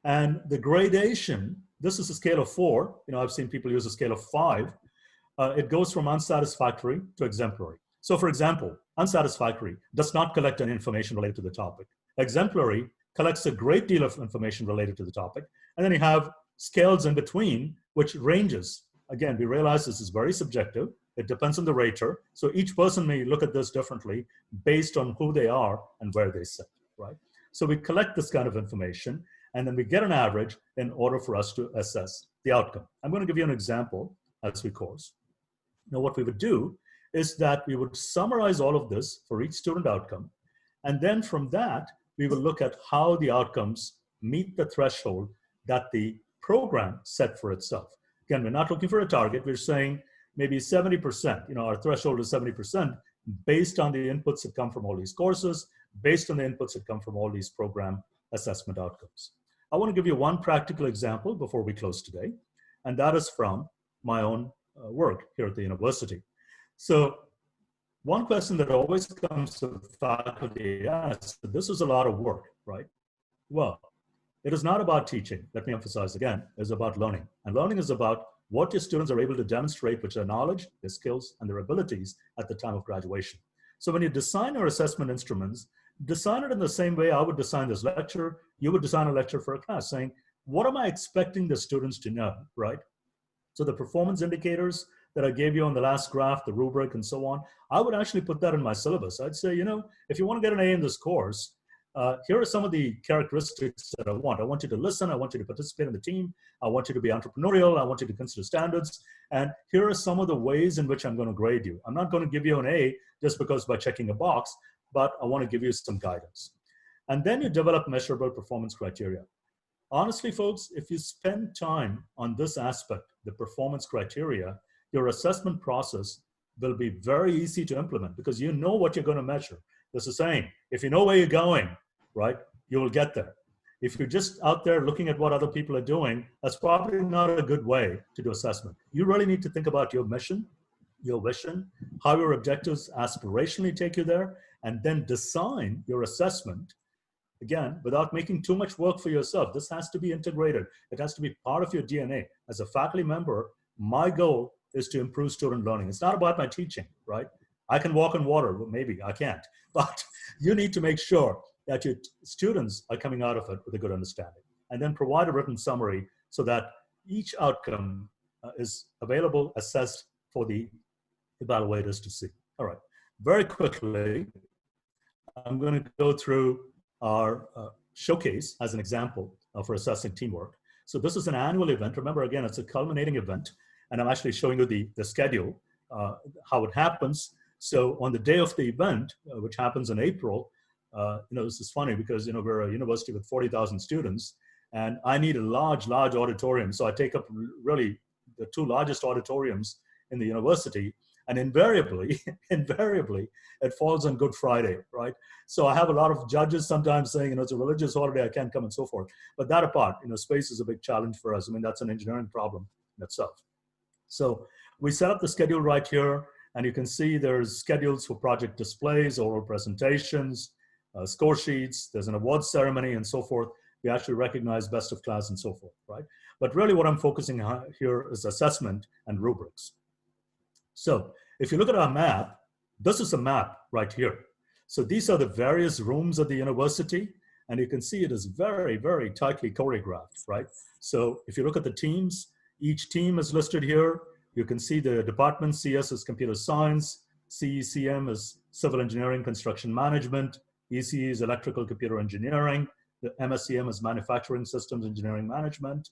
And the gradation, this is a scale of 4. I've seen people use a scale of 5. It goes from unsatisfactory to exemplary. So for example, unsatisfactory does not collect any information related to the topic. Exemplary collects a great deal of information related to the topic. And then you have scales in between, which ranges. Again, we realize this is very subjective. It depends on the rater. So each person may look at this differently based on who they are and where they sit, right? So we collect this kind of information, and then we get an average in order for us to assess the outcome. I'm going to give you an example as we course. Now, what we would do is that we would summarize all of this for each student outcome. And then from that, we will look at how the outcomes meet the threshold that the program set for itself. Again, we're not looking for a target. We're saying maybe 70%, our threshold is 70% based on the inputs that come from all these courses, based on the inputs that come from all these program assessment outcomes. I want to give you one practical example before we close today, and that is from my own work here at the university. So one question that always comes to faculty is, this is a lot of work, right? Well, it is not about teaching. Let me emphasize again, it's about learning. And learning is about what your students are able to demonstrate with their knowledge, their skills, and their abilities at the time of graduation. So when you design your assessment instruments, design it in the same way I would design this lecture. You would design a lecture for a class saying, what am I expecting the students to know, right? So the performance indicators that I gave you on the last graph, the rubric and so on, I would actually put that in my syllabus. I'd say, if you want to get an A in this course, here are some of the characteristics that I want. I want you to listen. I want you to participate in the team. I want you to be entrepreneurial. I want you to consider standards. And here are some of the ways in which I'm going to grade you. I'm not going to give you an A just because by checking a box, but I want to give you some guidance. And then you develop measurable performance criteria. Honestly, folks, if you spend time on this aspect, the performance criteria, your assessment process will be very easy to implement because you know what you're going to measure. There's a saying, if you know where you're going, right, you will get there. If you're just out there looking at what other people are doing, that's probably not a good way to do assessment. You really need to think about your mission, your vision, how your objectives aspirationally take you there, and then design your assessment, again, without making too much work for yourself. This has to be integrated. It has to be part of your DNA. As a faculty member, my goal is to improve student learning. It's not about my teaching, right? I can walk on water, well, maybe I can't, but you need to make sure that your students are coming out of it with a good understanding, and then provide a written summary so that each outcome is available, assessed for the evaluators to see. All right, very quickly, I'm going to go through our showcase as an example for assessing teamwork. So this is an annual event. Remember, again, it's a culminating event, and I'm actually showing you the schedule, how it happens. So on the day of the event, which happens in April, this is funny because, we're a university with 40,000 students, and I need a large auditorium. So I take up really the two largest auditoriums in the university, and invariably, it falls on Good Friday, right? So I have a lot of judges sometimes saying, it's a religious holiday, I can't come, and so forth. But that apart, space is a big challenge for us. I mean, that's an engineering problem in itself. So we set up the schedule right here, and you can see there's schedules for project displays, oral presentations, score sheets, there's an awards ceremony, and so forth. We actually recognize best of class and so forth, right? But really what I'm focusing on here is assessment and rubrics. So if you look at our map, this is a map right here. So these are the various rooms at the university, and you can see it is very, very tightly choreographed, right? So if you look at the teams, each team is listed here. You can see the department. CS is computer science, CECM is civil engineering, construction management, ECE is electrical computer engineering, the MSCM is manufacturing systems engineering management,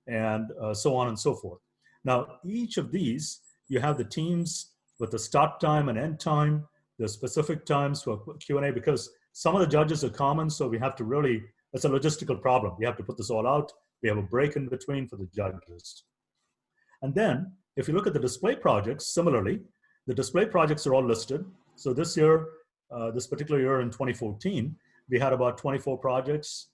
and so on and so forth. Now, each of these, you have the teams with the start time and end time, the specific times for Q&A, because some of the judges are common, so we have to really, it's a logistical problem. We have to put this all out. We have a break in between for the judges. And then, if you look at the display projects, similarly, the display projects are all listed. So this year, this particular year in 2014, we had about 24 projects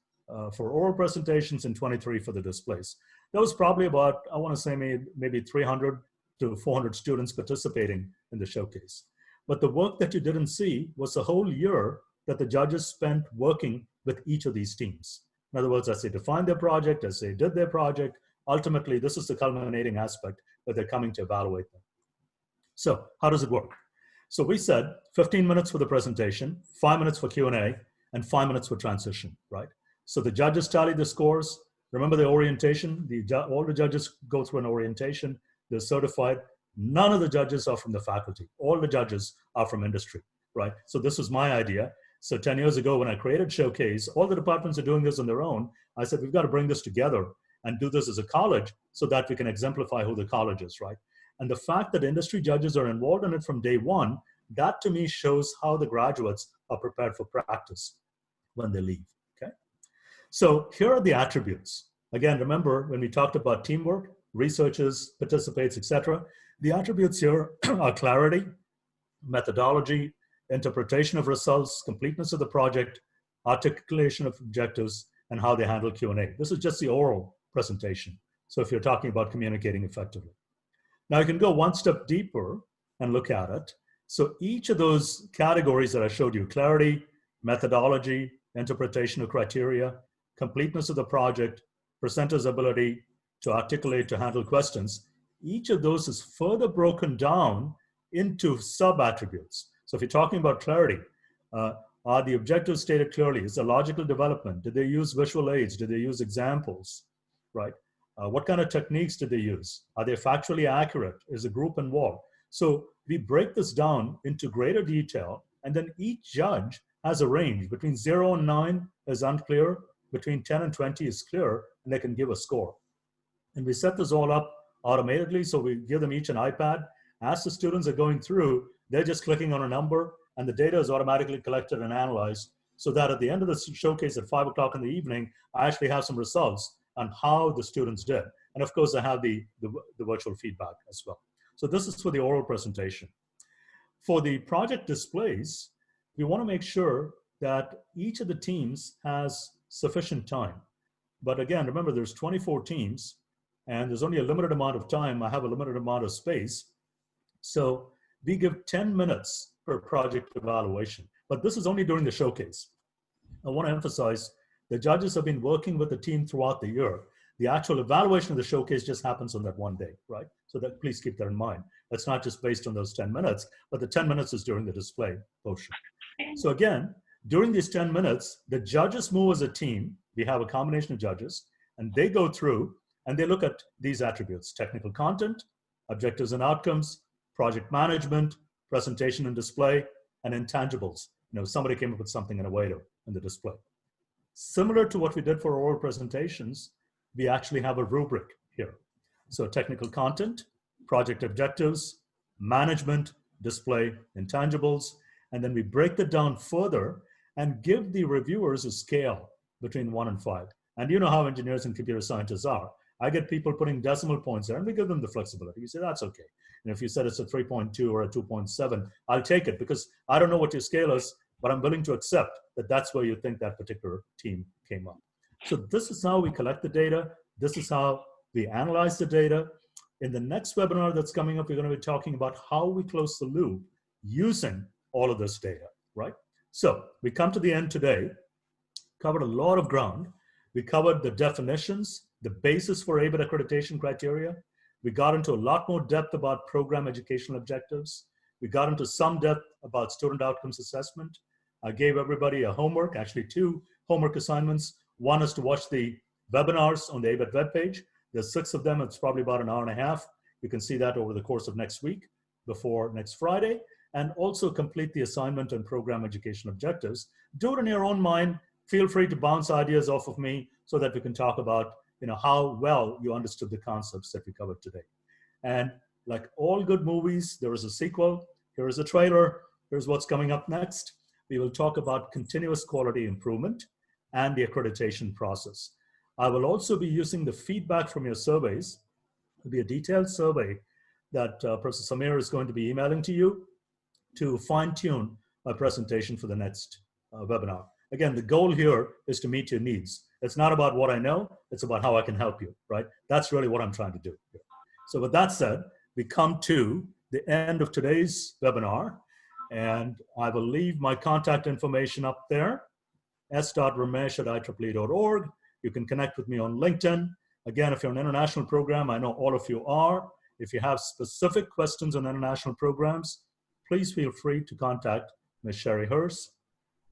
for oral presentations and 23 for the displays. There was probably about, I want to say maybe 300 to 400 students participating in the showcase. But the work that you didn't see was the whole year that the judges spent working with each of these teams. In other words, as they defined their project, as they did their project, ultimately, this is the culminating aspect that they're coming to evaluate them. So how does it work? So we said 15 minutes for the presentation, 5 minutes for Q&A, and 5 minutes for transition, right? So the judges tally the scores. Remember the orientation, all the judges go through an orientation. They're certified. None of the judges are from the faculty. All the judges are from industry, right? So this was my idea. So 10 years ago when I created Showcase, all the departments are doing this on their own. I said, we've got to bring this together and do this as a college so that we can exemplify who the college is, right? And the fact that industry judges are involved in it from day one, that to me shows how the graduates are prepared for practice when they leave, okay? So here are the attributes. Again, remember when we talked about teamwork, researchers, participates, etc. The attributes here are clarity, methodology, interpretation of results, completeness of the project, articulation of objectives, and how they handle Q&A. This is just the oral presentation. So if you're talking about communicating effectively. Now you can go one step deeper and look at it. So each of those categories that I showed you, clarity, methodology, interpretation of criteria, completeness of the project, presenter's ability to articulate, to handle questions, each of those is further broken down into sub-attributes. So if you're talking about clarity, are the objectives stated clearly? Is there logical development? Did they use visual aids? Did they use examples, right? What kind of techniques did they use? Are they factually accurate? Is the group involved? So we break this down into greater detail, and then each judge has a range. Between 0 and 9 is unclear, between 10 and 20 is clear, and they can give a score. And we set this all up automatically, so we give them each an iPad. As the students are going through, they're just clicking on a number, and the data is automatically collected and analyzed, so that at the end of the showcase at 5 o'clock in the evening, I actually have some results on how the students did. And of course, I have the virtual feedback as well. So this is for the oral presentation. For the project displays, we want to make sure that each of the teams has sufficient time. But again, remember there's 24 teams and there's only a limited amount of time. I have a limited amount of space. So we give 10 minutes per project evaluation, but this is only during the showcase. I want to emphasize the judges have been working with the team throughout the year. The actual evaluation of the showcase just happens on that one day, right? So that please keep that in mind. That's not just based on those 10 minutes, but the 10 minutes is during the display portion. So again, during these 10 minutes, the judges move as a team. We have a combination of judges, and they go through and they look at these attributes: technical content, objectives and outcomes, project management, presentation and display, and intangibles. You know, somebody came up with something innovative in the display. Similar to what we did for oral presentations, we actually have a rubric here. So technical content, project objectives, management, display, intangibles, and then we break that down further and give the reviewers a scale between 1 and 5. And you know how engineers and computer scientists are. I get people putting decimal points there, and we give them the flexibility. We say, that's okay. And if you said it's a 3.2 or a 2.7, I'll take it because I don't know what your scale is, but I'm willing to accept that that's where you think that particular team came up. So this is how we collect the data. This is how we analyze the data. In the next webinar that's coming up, we're going to be talking about how we close the loop using all of this data, right? So we come to the end today, covered a lot of ground. We covered the definitions, the basis for ABET accreditation criteria. We got into a lot more depth about program educational objectives. We got into some depth about student outcomes assessment. I gave everybody a homework, actually 2 homework assignments. One is to watch the webinars on the ABET webpage. There's 6 of them. It's probably about an hour and a half. You can see that over the course of next week before next Friday. And also complete the assignment on program education objectives. Do it in your own mind. Feel free to bounce ideas off of me so that we can talk about, you know, how well you understood the concepts that we covered today. And like all good movies, there is a sequel. Here is a trailer. Here's what's coming up next. We will talk about continuous quality improvement and the accreditation process. I will also be using the feedback from your surveys. It'll be a detailed survey that Professor Samir is going to be emailing to you to fine-tune my presentation for the next webinar. Again, the goal here is to meet your needs. It's not about what I know, it's about how I can help you, right? That's really what I'm trying to do here. So with that said, we come to the end of today's webinar, and I will leave my contact information up there, s.ramesh@ieee.org. You can connect with me on LinkedIn. Again, if you're an international program, I know all of you are. If you have specific questions on international programs, please feel free to contact Ms. Sherry Hirsch,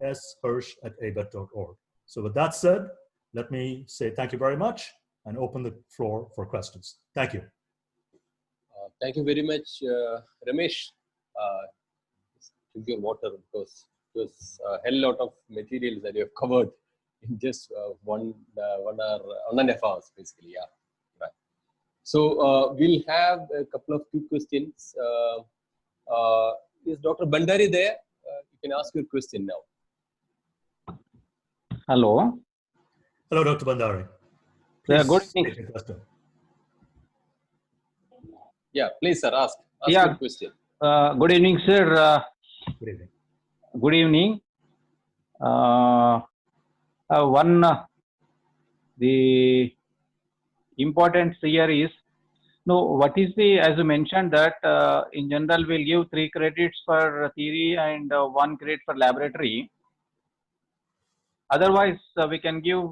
shirsch@abet.org. So with that said, let me say thank you very much and open the floor for questions. Thank you. Thank you very much, Ramesh. Drink your water because it was a hell lot of materials that you have covered in just 1 hour, 1.5 hours, basically. Yeah, right. So we'll have a couple of quick questions. Is Dr. Bandari there? You can ask your question now. Hello. Hello, Dr. Bandari. Good evening. Yeah, please, sir, ask Yeah. your question. Good evening, sir. Good evening. Good evening. The importance here is, what is the, as you mentioned that in general we'll give 3 credits for theory and 1 credit for laboratory. Otherwise, we can give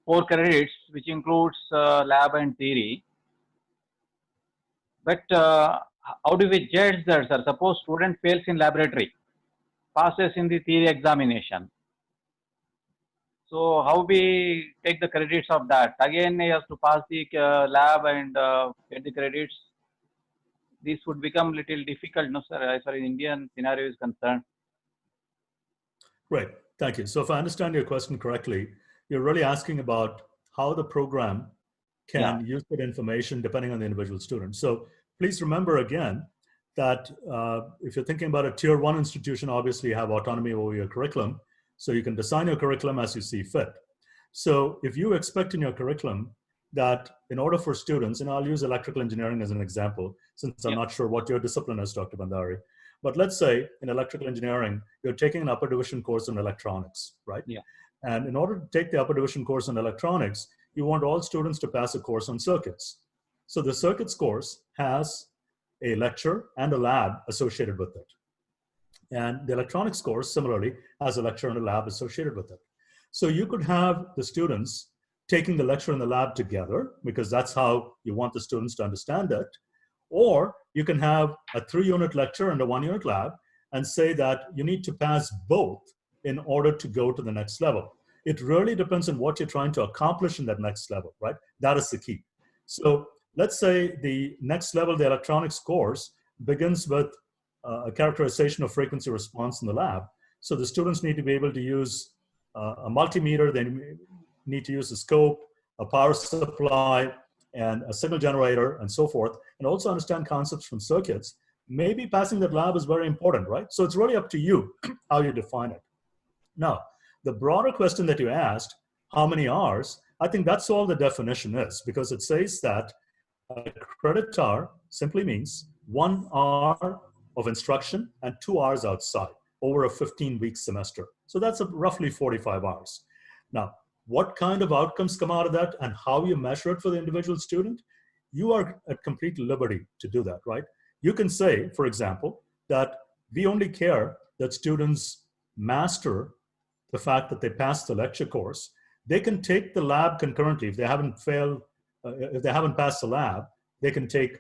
4 credits, which includes lab and theory. But how do we judge that, sir? Suppose student fails in laboratory, passes in the theory examination. So how we take the credits of that? Again, he has to pass the lab and get the credits. This would become little difficult, no, sir, as far as Indian scenario is concerned. Great, thank you. So if I understand your question correctly, you're really asking about how the program can use that information depending on the individual student. So please remember again that if you're thinking about a tier 1 institution, obviously you have autonomy over your curriculum. So you can design your curriculum as you see fit. So if you expect in your curriculum that in order for students, and I'll use electrical engineering as an example, since I'm not sure what your discipline is, Dr. Bandari, but let's say in electrical engineering, you're taking an upper division course in electronics, right? Yeah. And in order to take the upper division course in electronics, you want all students to pass a course on circuits. So the circuits course has a lecture and a lab associated with it. And the electronics course, similarly, has a lecture and a lab associated with it. So you could have the students taking the lecture and the lab together, because that's how you want the students to understand it. Or you can have a 3-unit lecture and a 1-unit lab and say that you need to pass both in order to go to the next level. It really depends on what you're trying to accomplish in that next level, right? That is the key. So let's say the next level, the electronics course, begins with a characterization of frequency response in the lab. So the students need to be able to use a multimeter, they need to use a scope, a power supply, and a signal generator, and so forth, and also understand concepts from circuits. Maybe passing that lab is very important, right? So it's really up to you how you define it. Now, the broader question that you asked, how many hours, I think that's all the definition is, because it says that a credit hour simply means 1 hour of instruction and 2 hours outside over a 15-week semester. So that's roughly 45 hours. Now, what kind of outcomes come out of that and how you measure it for the individual student, you are at complete liberty to do that, right? You can say, for example, that we only care that students master the fact that they passed the lecture course. They can take the lab concurrently. If they haven't failed, if they haven't passed the lab, they can take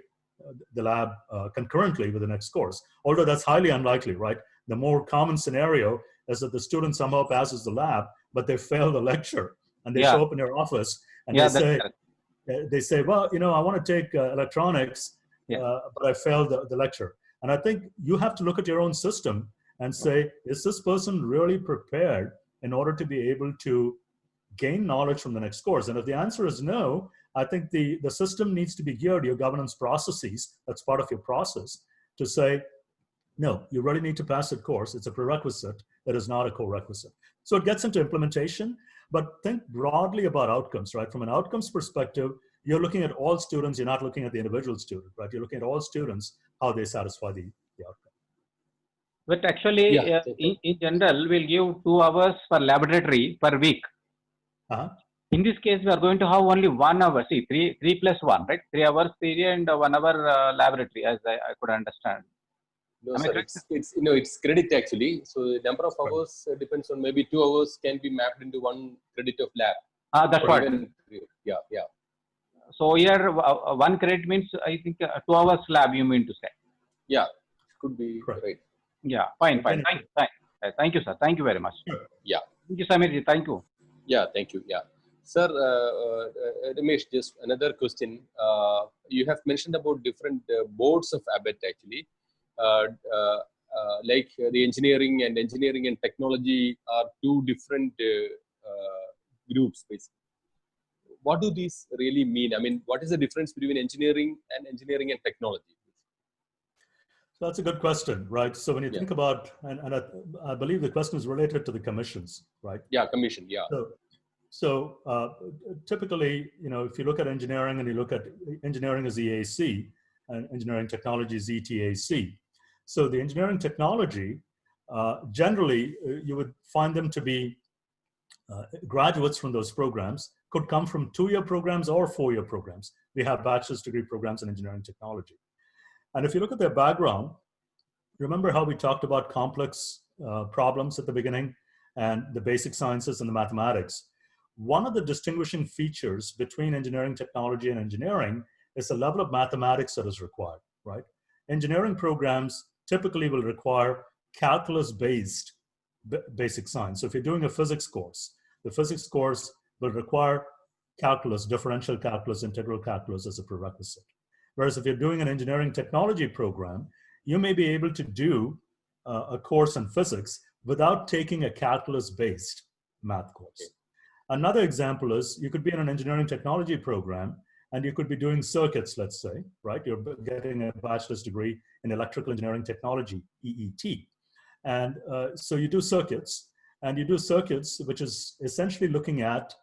the lab concurrently with the next course. Although that's highly unlikely, right? The more common scenario is that the student somehow passes the lab, but they fail the lecture, and they show up in your office and they say, well, you know, I want to take electronics, but I failed the lecture. And I think you have to look at your own system and say, is this person really prepared in order to be able to gain knowledge from the next course? And if the answer is no, I think the system needs to be geared, your governance processes, that's part of your process, to say, no, you really need to pass that course. It's a prerequisite. It is not a co-requisite. So it gets into implementation, but think broadly about outcomes, right? From an outcomes perspective, you're looking at all students. You're not looking at the individual student, right? You're looking at all students, how they satisfy the outcome. But actually, in general, we'll give 2 hours for laboratory per week. In this case, we are going to have only 1 hour. See, 3 plus 1, right? 3 hours theory and 1 hour laboratory, as I could understand. No, sir, it's credit actually. So the number of hours depends on, maybe 2 hours can be mapped into 1 credit of lab. That's what. Yeah. So here 1 credit means, I think 2 hours lab, you mean to say? Yeah, could be right. Yeah, fine. Thank you, sir. Thank you very much. Yeah. Thank you, Samirji. Thank you. Yeah, thank you. Yeah. Sir, Ramesh, just another question. You have mentioned about different boards of ABET actually. Like the engineering and technology are 2 different groups basically. What do these really mean? I mean, what is the difference between engineering and technology? So that's a good question, right? So when you think about, and I believe the question is related to the commissions, right? Yeah, commission, yeah. So typically, you know, if you look at engineering and you look at engineering as EAC and engineering technology is ETAC. So the engineering technology, generally, you would find them to be graduates from those programs, could come from 2-year programs or 4-year programs. We have bachelor's degree programs in engineering technology. And if you look at their background, remember how we talked about complex problems at the beginning and the basic sciences and the mathematics. One of the distinguishing features between engineering technology and engineering is the level of mathematics that is required, right? Engineering programs typically will require calculus-based basic science. So if you're doing a physics course, the physics course will require calculus, differential calculus, integral calculus as a prerequisite. Whereas if you're doing an engineering technology program, you may be able to do a course in physics without taking a calculus-based math course. Another example is you could be in an engineering technology program and you could be doing circuits, let's say, right? You're getting a bachelor's degree in electrical engineering technology, EET. And so you do circuits, which is essentially looking at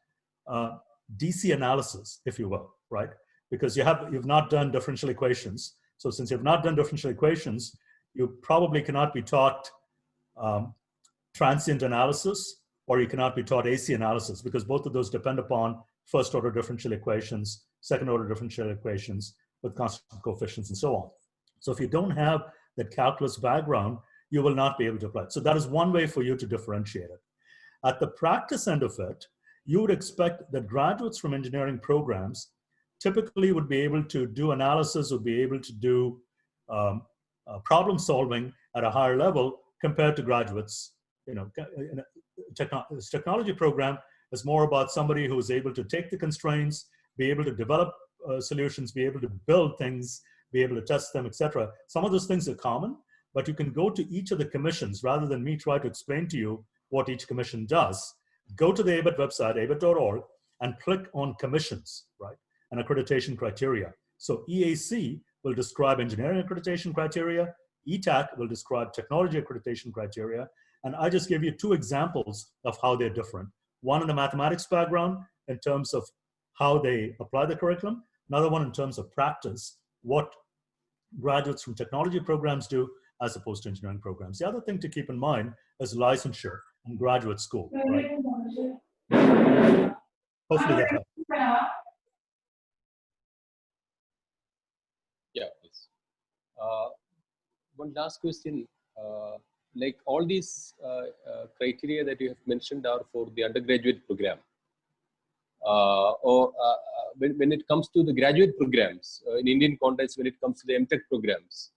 DC analysis, if you will, right? Because you've not done differential equations. So since you've not done differential equations, you probably cannot be taught transient analysis or you cannot be taught AC analysis, because both of those depend upon first order differential equations, second order differential equations with constant coefficients and so on. So if you don't have that calculus background, you will not be able to apply it. So that is one way for you to differentiate it. At the practice end of it, you would expect that graduates from engineering programs typically would be able to do analysis, would be able to do problem solving at a higher level compared to graduates. You know, in a technology program is more about somebody who is able to take the constraints, be able to develop solutions, be able to build things, be able to test them, etc. Some of those things are common, but you can go to each of the commissions rather than me try to explain to you what each commission does. Go to the ABET website, abet.org, and click on commissions, right? And accreditation criteria. So EAC will describe engineering accreditation criteria, ETAC will describe technology accreditation criteria, and I just gave you two examples of how they're different. One in the mathematics background in terms of how they apply the curriculum, another one in terms of practice, what graduates from technology programs do as opposed to engineering programs. The other thing to keep in mind is licensure and graduate school, right? Hopefully that helps. Yeah, please. One last question. Like all these criteria that you have mentioned are for the undergraduate program. When it comes to the graduate programs, in Indian context, when it comes to the MTech programs,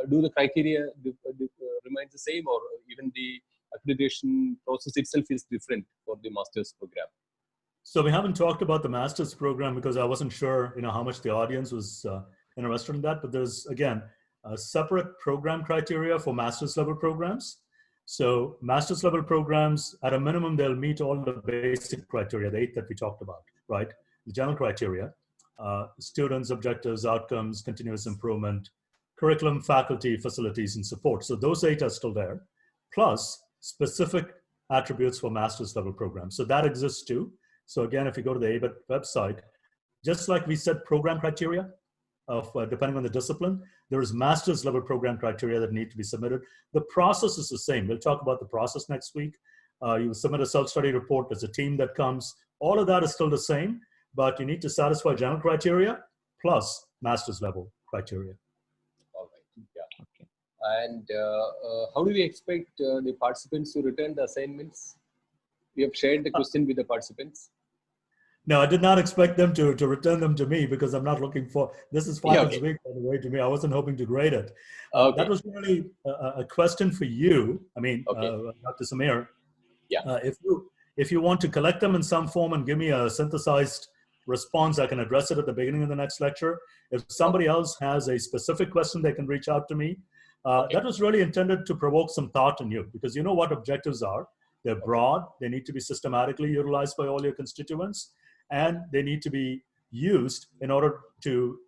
do the criteria remain the same, or even the accreditation process itself is different for the master's program? So we haven't talked about the master's program because I wasn't sure, you know, how much the audience was interested in that. But there's, again, a separate program criteria for master's level programs. So master's level programs, at a minimum, they'll meet all the basic criteria, the 8 that we talked about, right? The general criteria, students, objectives, outcomes, continuous improvement, curriculum, faculty, facilities, and support. So those 8 are still there, plus specific attributes for master's level programs. So that exists too. So again, if you go to the ABET website, just like we set program criteria of depending on the discipline, there is master's level program criteria that need to be submitted. The process is the same. We'll talk about the process next week. You submit a self-study report. There's a team that comes. All of that is still the same, but you need to satisfy general criteria plus master's level criteria. All right. Yeah. Okay. And how do we expect the participants to return the assignments? We have shared the question with the participants. No, I did not expect them to return them to me because I'm not looking for, this is finance week, by the way, to me. I wasn't hoping to grade it. That was really a question for you. I mean, Dr. Samir, if you want to collect them in some form and give me a synthesized response, I can address it at the beginning of the next lecture. If somebody else has a specific question, they can reach out to me. That was really intended to provoke some thought in you, because you know what objectives are. They're broad. They need to be systematically utilized by all your constituents, and they need to be used in order to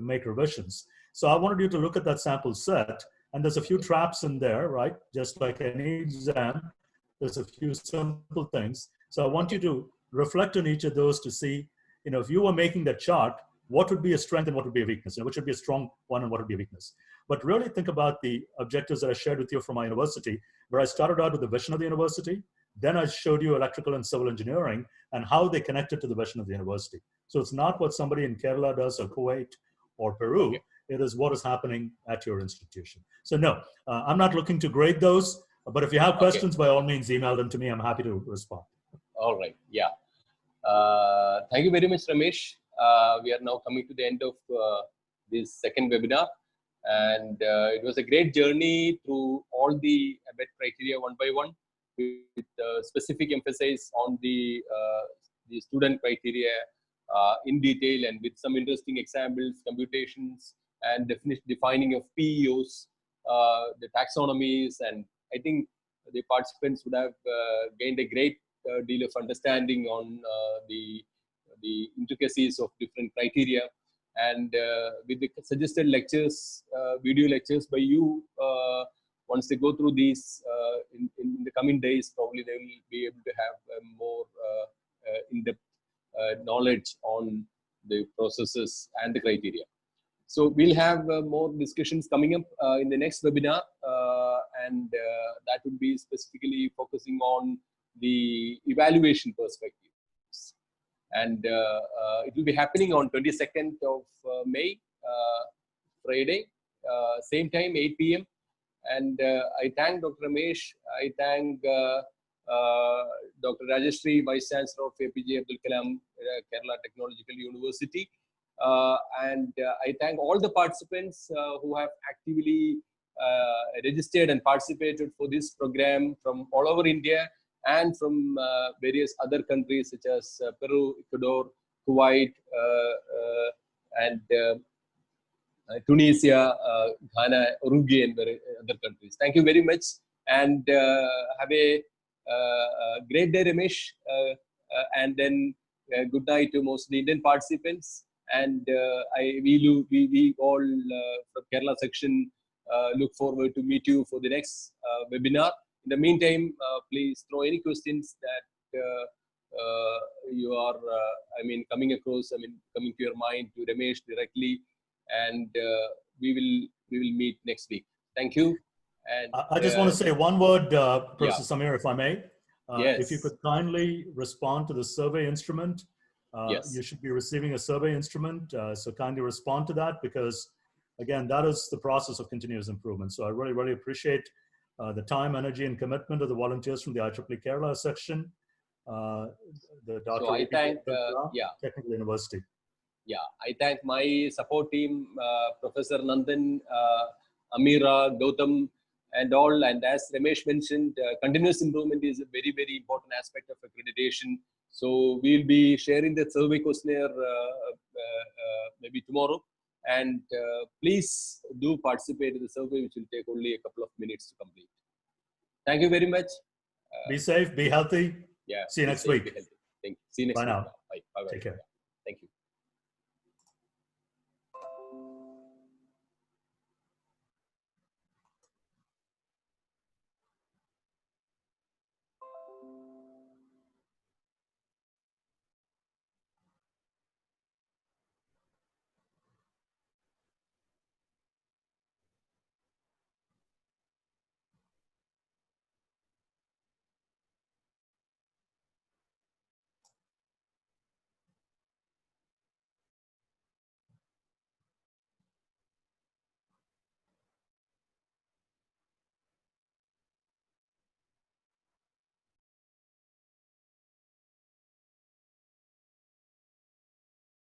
make revisions. So I wanted you to look at that sample set, and there's a few traps in there, right? Just like any exam, there's a few simple things. So I want you to reflect on each of those to see, you know, if you were making that chart, what would be a strength and what would be a weakness? You know, what should be a strong one and what would be a weakness? But really think about the objectives that I shared with you from my university, where I started out with the vision of the university. Then I showed you electrical and civil engineering and how they connected to the vision of the university. So it's not what somebody in Kerala does or Kuwait or Peru. It is what is happening at your institution. So no, I'm not looking to grade those, but if you have questions, by all means, email them to me. I'm happy to respond. All right. Yeah. Thank you very much, Ramesh. We are now coming to the end of this second webinar. And it was a great journey through all the ABET criteria one by one, with specific emphasis on the student criteria in detail, and with some interesting examples, computations, and defining of PEOs, the taxonomies. And I think the participants would have gained a great deal of understanding on the intricacies of different criteria. And with the suggested lectures, video lectures by you, once they go through these in the coming days, probably they will be able to have a more in-depth knowledge on the processes and the criteria. So we'll have more discussions coming up in the next webinar, and that would be specifically focusing on the evaluation perspectives. And it will be happening on 22nd of May, Friday, same time, 8 p.m. And I thank Dr. Ramesh, I thank Dr. Rajeshri, Vice Chancellor of APJ Abdul Kalam, Kerala Technological University. And I thank all the participants who have actively registered and participated for this program from all over India and from various other countries such as Peru, Ecuador, Kuwait, and Tunisia, Ghana, Uruguay, and other countries. Thank you very much, and have a great day, Ramesh, and then good night to most of the Indian participants. And we all from Kerala section look forward to meet you for the next webinar. In the meantime, please throw any questions that you are, coming across, coming to your mind to Ramesh directly, and we will meet next week. Thank you. And I just want to say one word, Professor Yeah. Samir, if I may. Yes. If you could kindly respond to the survey instrument, Yes. you should be receiving a survey instrument. So kindly respond to that, because again, that is the process of continuous improvement. So I really, really appreciate the time, energy, and commitment of the volunteers from the IEEE Kerala section, the Dr. So I thank, Technical University. Yeah, I thank my support team, Professor Nandan, Amira, Gautam, and all. And as Ramesh mentioned, continuous improvement is a very, very important aspect of accreditation. So we'll be sharing the survey questionnaire maybe tomorrow. And please do participate in the survey, which will take only a couple of minutes to complete. Thank you very much. Be safe, be healthy. Yeah. See you next week. Thank you. See you next week. Bye now. Bye. Bye. Take care. Thank you.